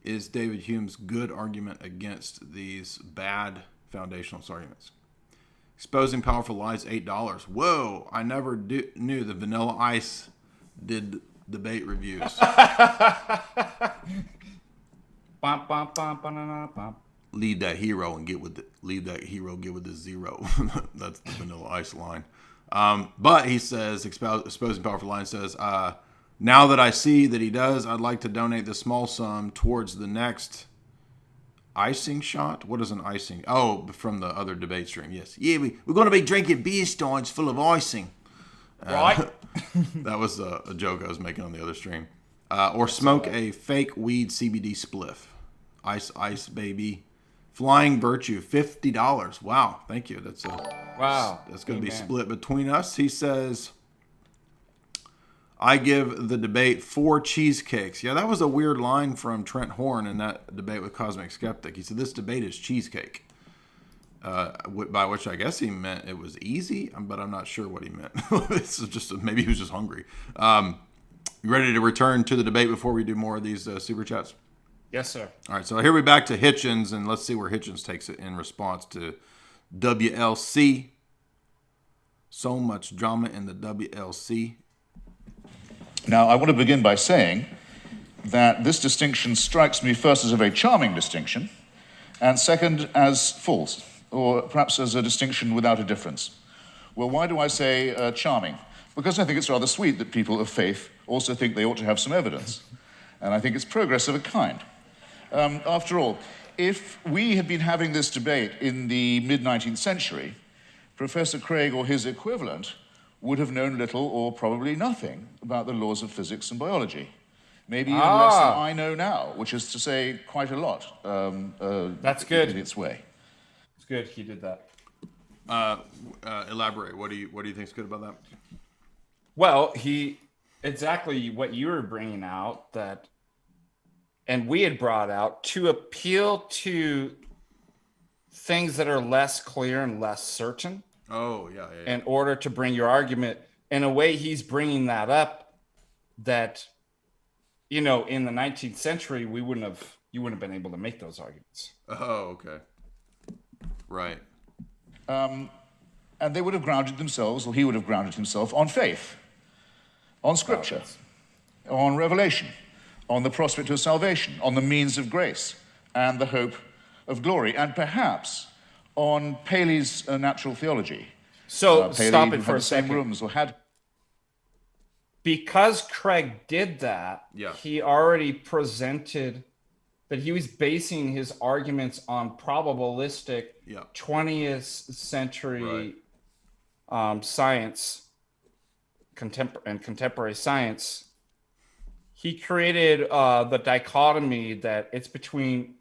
is David Hume's good argument against these bad foundationalist arguments. Exposing Powerful Lies, $8. Whoa! I never knew the Vanilla Ice did debate reviews. Lead that hero and get with the zero. That's the Vanilla Ice line. But he says, Exposing Powerful Lies says, now that I see that he does, I'd like to donate the small sum towards the next icing shot. What is an icing? Oh, from the other debate stream. Yes. Yeah, we're going to be drinking beer steins full of icing. Right. That was a joke I was making on the other stream. Or smoke a fake weed CBD spliff. Ice, baby. Flying Virtue, $50. Wow, thank you. That's going to be split between us. He says, I give the debate 4 cheesecakes. Yeah, that was a weird line from Trent Horn in that debate with Cosmic Skeptic. He said, this debate is cheesecake. By which I guess he meant it was easy, but I'm not sure what he meant. This is just maybe he was just hungry. You ready to return to the debate before we do more of these super chats? Yes, sir. All right, so here we're back to Hitchens, and let's see where Hitchens takes it in response to WLC. So much drama in the WLC. Now, I want to begin by saying that this distinction strikes me first as a very charming distinction, and second as false, or perhaps as a distinction without a difference. Well, why do I say charming? Because I think it's rather sweet that people of faith also think they ought to have some evidence. And I think it's progress of a kind. After all, if we had been having this debate in the mid-19th century, Professor Craig or his equivalent would have known little or probably nothing about the laws of physics and biology. Maybe even less than I know now, which is to say quite a lot. That's good. In its way. It's good he did that. Elaborate. What do you think is good about that? Well, exactly what you were bringing out, that, and we had brought out, to appeal to things that are less clear and less certain. Oh, yeah. In order to bring your argument. In a way, he's bringing that up that, in the 19th century, you wouldn't have been able to make those arguments. Oh, okay. Right. And they would have grounded themselves, or he would have grounded himself, on faith, on scripture, on revelation, on the prospect of salvation, on the means of grace, and the hope of glory, and perhaps on Paley's natural theology. So Paley stop it for had a the same second. rooms, or had. Because Craig did that, he already presented that he was basing his arguments on probabilistic 20th century science, contemporary science. He created the dichotomy that it's between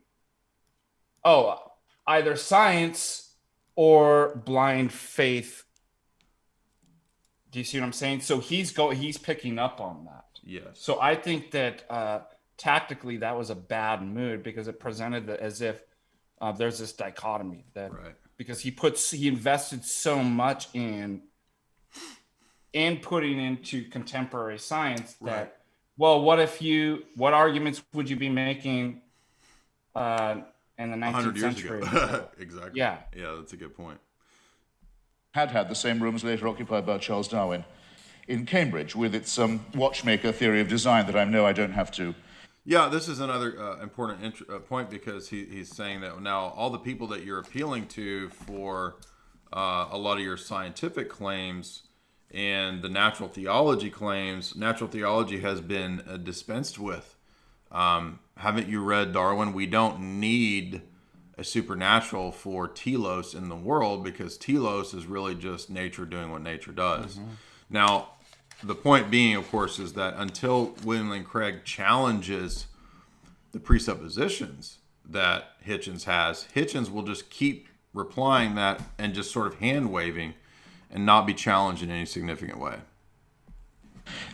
either science or blind faith. Do you see what I'm saying? So he's picking up on that. Yes. So I think that tactically that was a bad move, because it presented as if there's this dichotomy that because he invested so much in putting into contemporary science that what arguments would you be making in the 19th century? Exactly. Yeah, that's a good point. Had the same rooms later occupied by Charles Darwin in Cambridge, with its watchmaker theory of design that I know I don't have to. Yeah, this is another important point, because he's saying that now all the people that you're appealing to for a lot of your scientific claims and the natural theology claims, natural theology has been dispensed with. Haven't you read Darwin? We don't need a supernatural for telos in the world, because telos is really just nature doing what nature does. Now, the point being, of course, is that until William Lane Craig challenges the presuppositions that Hitchens has, Hitchens will just keep replying that and just sort of hand waving and not be challenged in any significant way.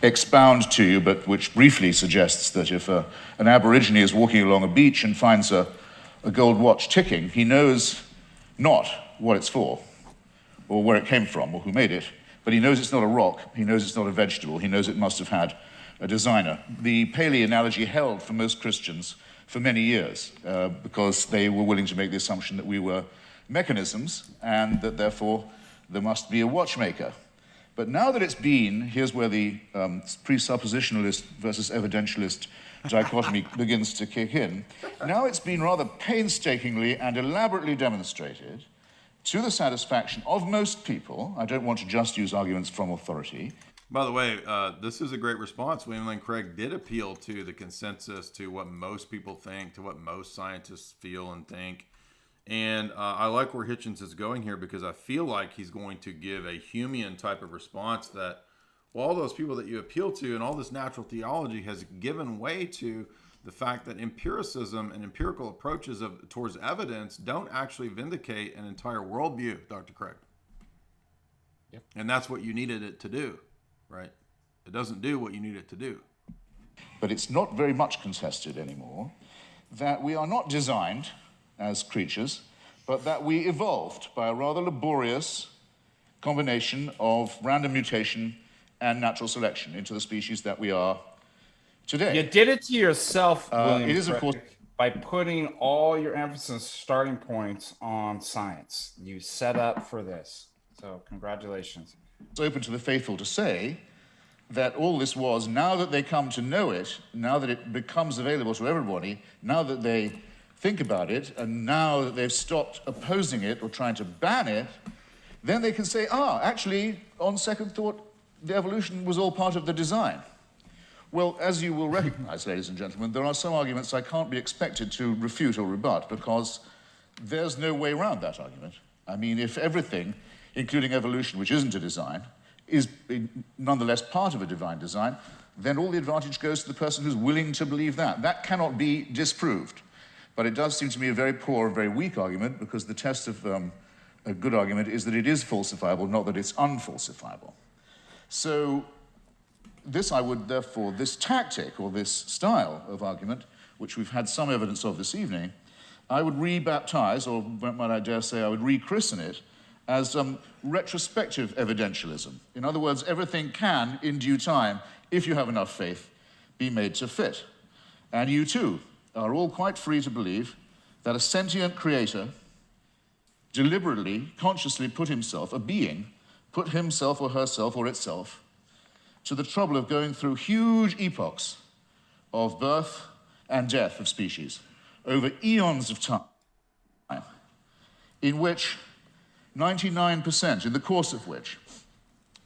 Expound to you, but which briefly suggests that if an Aborigine is walking along a beach and finds a gold watch ticking, he knows not what it's for, or where it came from, or who made it, but he knows it's not a rock, he knows it's not a vegetable, he knows it must have had a designer. The Paley analogy held for most Christians for many years, because they were willing to make the assumption that we were mechanisms, and that therefore there must be a watchmaker. But now that it's been, here's where the presuppositionalist versus evidentialist dichotomy begins to kick in. Now it's been rather painstakingly and elaborately demonstrated, to the satisfaction of most people. I don't want to just use arguments from authority. By the way, this is a great response. William Lane Craig did appeal to the consensus, to what most people think, to what most scientists feel and think. And I like where Hitchens is going here, because I feel like he's going to give a Humean type of response that, well, all those people that you appeal to and all this natural theology has given way to the fact that empiricism and empirical approaches towards evidence don't actually vindicate an entire worldview, Dr. Craig. Yep. And that's what you needed it to do, right? It doesn't do what you need it to do. But it's not very much contested anymore that we are not designed as creatures, but that we evolved by a rather laborious combination of random mutation and natural selection into the species that we are today. You did it to yourself, William. it is, of course, by putting all your emphasis starting points on science. You set up for this. So congratulations. It's open to the faithful to say that all this was, now that they come to know it, now that it becomes available to everybody, now that they think about it, and now that they've stopped opposing it or trying to ban it, then they can say, actually, on second thought, the evolution was all part of the design. Well, as you will recognize, ladies and gentlemen, there are some arguments I can't be expected to refute or rebut because there's no way around that argument. I mean, if everything, including evolution, which isn't a design, is nonetheless part of a divine design, then all the advantage goes to the person who's willing to believe that. That cannot be disproved. But it does seem to me a very poor, very weak argument, because the test of a good argument is that it is falsifiable, not that it's unfalsifiable. So this tactic or this style of argument, which we've had some evidence of this evening, I would rebaptize, or might I dare say I would rechristen it, as retrospective evidentialism. In other words, everything can, in due time, if you have enough faith, be made to fit. And you too are all quite free to believe that a sentient creator deliberately, consciously put himself or herself or itself to the trouble of going through huge epochs of birth and death of species over eons of time, in which 99%, in the course of which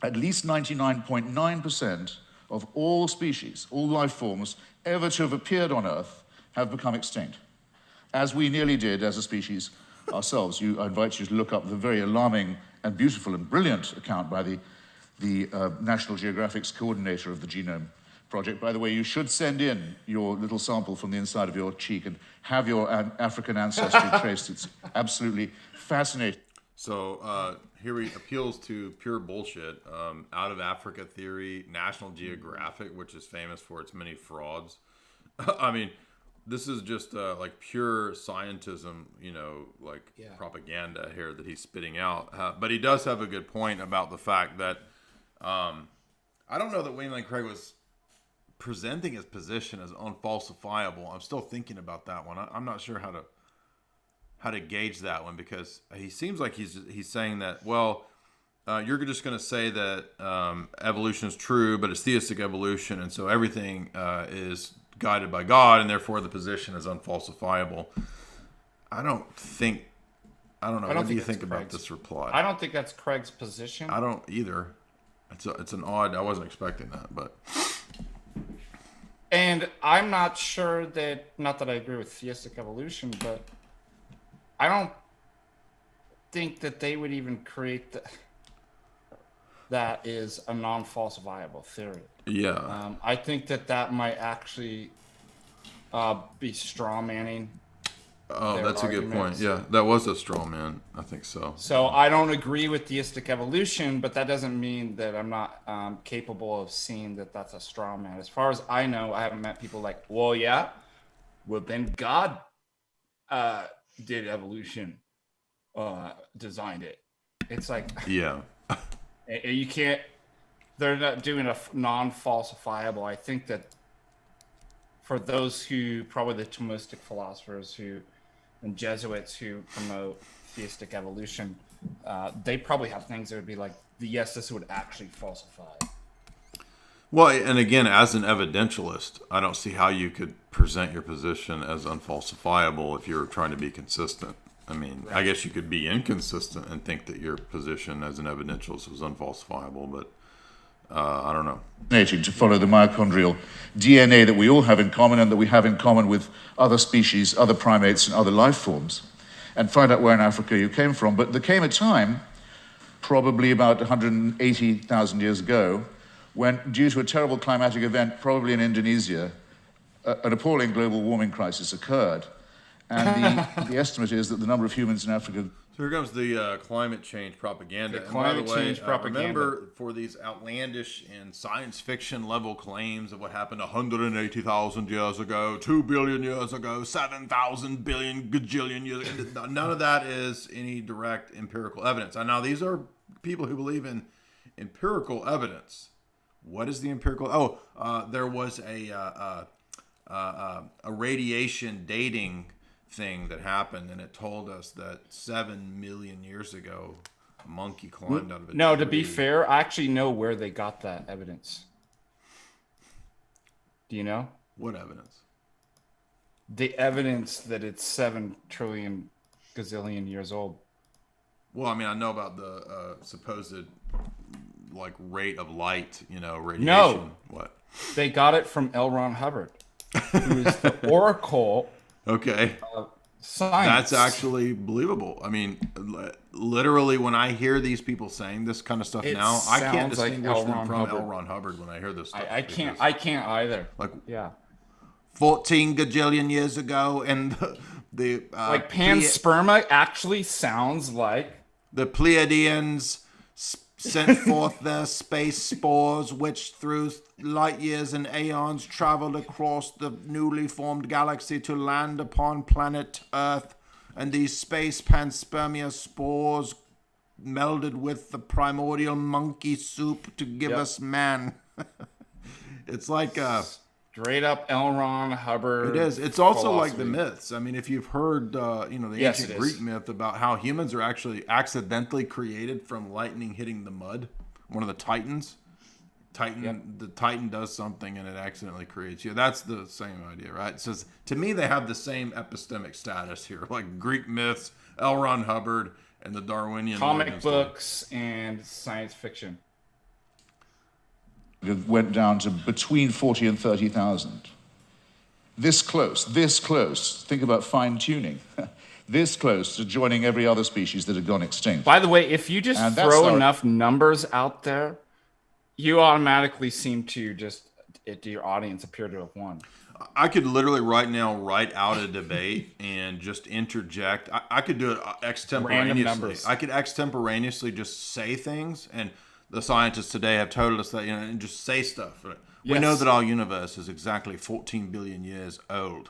at least 99.9% of all species, all life forms ever to have appeared on Earth have become extinct, as we nearly did as a species ourselves. I invite you to look up the very alarming and beautiful and brilliant account by the National Geographic's coordinator of the Genome Project. By the way, you should send in your little sample from the inside of your cheek and have your African ancestry traced. It's absolutely fascinating. So here he appeals to pure bullshit. Out of Africa theory, National Geographic, which is famous for its many frauds. I mean, this is just like pure scientism, propaganda here that he's spitting out. But he does have a good point about the fact that I don't know that William Lane Craig was presenting his position as unfalsifiable. I'm still thinking about that one. I'm not sure how to gauge that one, because he seems like he's saying that, well, you're just going to say that evolution is true, but it's theistic evolution, and so everything is guided by God, and therefore the position is unfalsifiable. I don't know. What do you think about this reply? I don't think that's Craig's position. I don't either. It's an odd. I wasn't expecting that, but. And I'm not sure that, not that I agree with theistic evolution, but I don't think that they would even create that is a non-falsifiable theory. Yeah. I think that might actually be straw manning. Oh, that's a good point. Yeah, that was a straw man. I think so. So I don't agree with theistic evolution, but that doesn't mean that I'm not capable of seeing that that's a straw man. As far as I know, I haven't met people like, well, then God did evolution, designed it. It's like, yeah, you can't. They're not doing a non-falsifiable. I think that for those who, probably the Tomistic philosophers and Jesuits who promote theistic evolution, they probably have things that would be like, yes, this would actually falsify. Well, and again, as an evidentialist, I don't see how you could present your position as unfalsifiable if you're trying to be consistent. I mean, right. I guess you could be inconsistent and think that your position as an evidentialist was unfalsifiable, but I don't know. To follow the mitochondrial DNA that we all have in common and that we have in common with other species, other primates, and other life forms, and find out where in Africa you came from. But there came a time, probably about 180,000 years ago, when, due to a terrible climatic event, probably in Indonesia, an appalling global warming crisis occurred. And the estimate is that the number of humans in Africa... So here comes the climate change propaganda. Remember, for these outlandish and science fiction level claims of what happened 180,000 years ago, 2 billion years ago, 7,000 billion gajillion years ago, none of that is any direct empirical evidence. And now these are people who believe in empirical evidence. what is the empirical? Oh, there was a radiation dating thing that happened, and it told us that 7 million years ago, a monkey climbed out of a No, tree. to be fair, I actually know where they got that evidence. Do you know? What evidence? The evidence that it's 7 trillion gazillion years old. Well, I mean, I know about the supposed like rate of light, radiation. No. What? They got it from L. Ron Hubbard, who is the oracle Okay. of science. That's actually believable. I mean, literally, when I hear these people saying this kind of stuff It now, I can't sounds like distinguish L. them Ron from Hubbard. L. Ron Hubbard when I hear this stuff. I can't. because, I can't either. Like Yeah. 14 gajillion years ago, and the Like panspermia actually sounds like the Pleiadians sent forth their space spores, which through light years and aeons traveled across the newly formed galaxy to land upon planet Earth. And these space panspermia spores melded with the primordial monkey soup to give us man. It's like straight up L. Ron Hubbard. it is. It's also like the philosophy. myths. I mean, if you've heard, the Yes, ancient it is. Greek myth about how humans are actually accidentally created from lightning hitting the mud, one of the Titans. The Titan does something and it accidentally creates you. That's the same idea, right? So to me, they have the same epistemic status here, like Greek myths, L. Ron Hubbard, and the Darwinian Comic origin books and science fiction. It went down to between 40 and 30,000. This close, think about fine-tuning, this close to joining every other species that had gone extinct. By the way, if you just And that's throw our- enough numbers out there, you automatically seem to to your audience appear to have won. I could literally right now write out a debate and just interject. I could do it extemporaneously. numbers. I could extemporaneously just say things, and the scientists today have told us that, and just say stuff. We know Yes. that our universe is exactly 14 billion years old.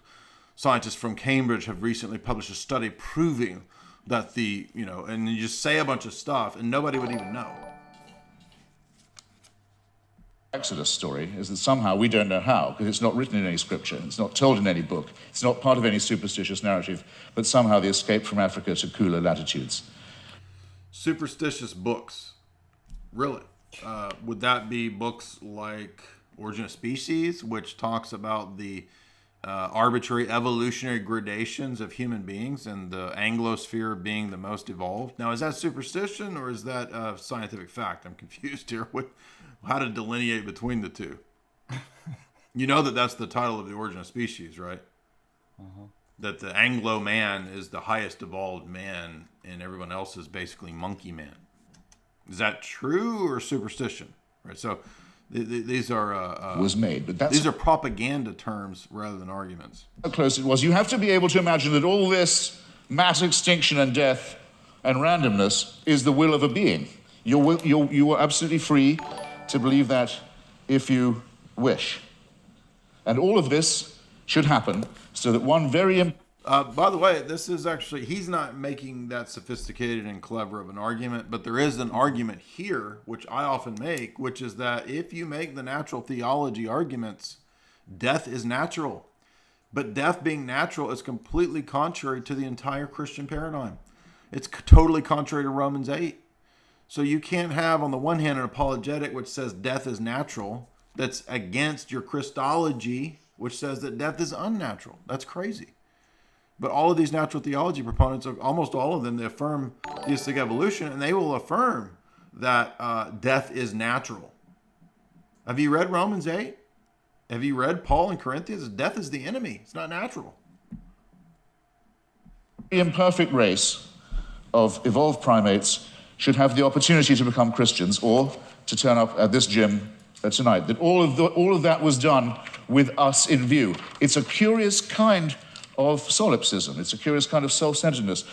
Scientists from Cambridge have recently published a study proving that and you just say a bunch of stuff and nobody would even know. Exodus story is that somehow we don't know how, because it's not written in any scripture, it's not told in any book, it's not part of any superstitious narrative, but somehow the escape from Africa to cooler latitudes. Superstitious books. Really? Would that be books like Origin of Species, which talks about the arbitrary evolutionary gradations of human beings and the Anglosphere being the most evolved? Now, is that superstition or is that scientific fact? I'm confused here with how to delineate between the two. You know that's the title of the Origin of Species, right? That the Anglo man is the highest evolved man and everyone else is basically monkey man. Is that true or superstition? Right. So these are Was made, but that's these are propaganda terms rather than arguments. how close it was. You have to be able to imagine that all this mass extinction and death and randomness is the will of a being. You are absolutely free to believe that if you wish. And all of this should happen so that one very By the way, this is actually, he's not making that sophisticated and clever of an argument, but there is an argument here, which I often make, which is that if you make the natural theology arguments, death is natural. But death being natural is completely contrary to the entire Christian paradigm. It's totally contrary to Romans 8. So you can't have, on the one hand, an apologetic which says death is natural, that's against your Christology, which says that death is unnatural. That's crazy. But all of these natural theology proponents, almost all of them, they affirm theistic evolution, and they will affirm that death is natural. Have you read Romans 8? Have you read Paul in Corinthians? Death is the enemy. It's not natural. imperfect race of evolved primates should have the opportunity to become Christians or to turn up at this gym tonight. That all of that was done with us in view. It's a curious kind of solipsism. It's a curious kind of self-centeredness.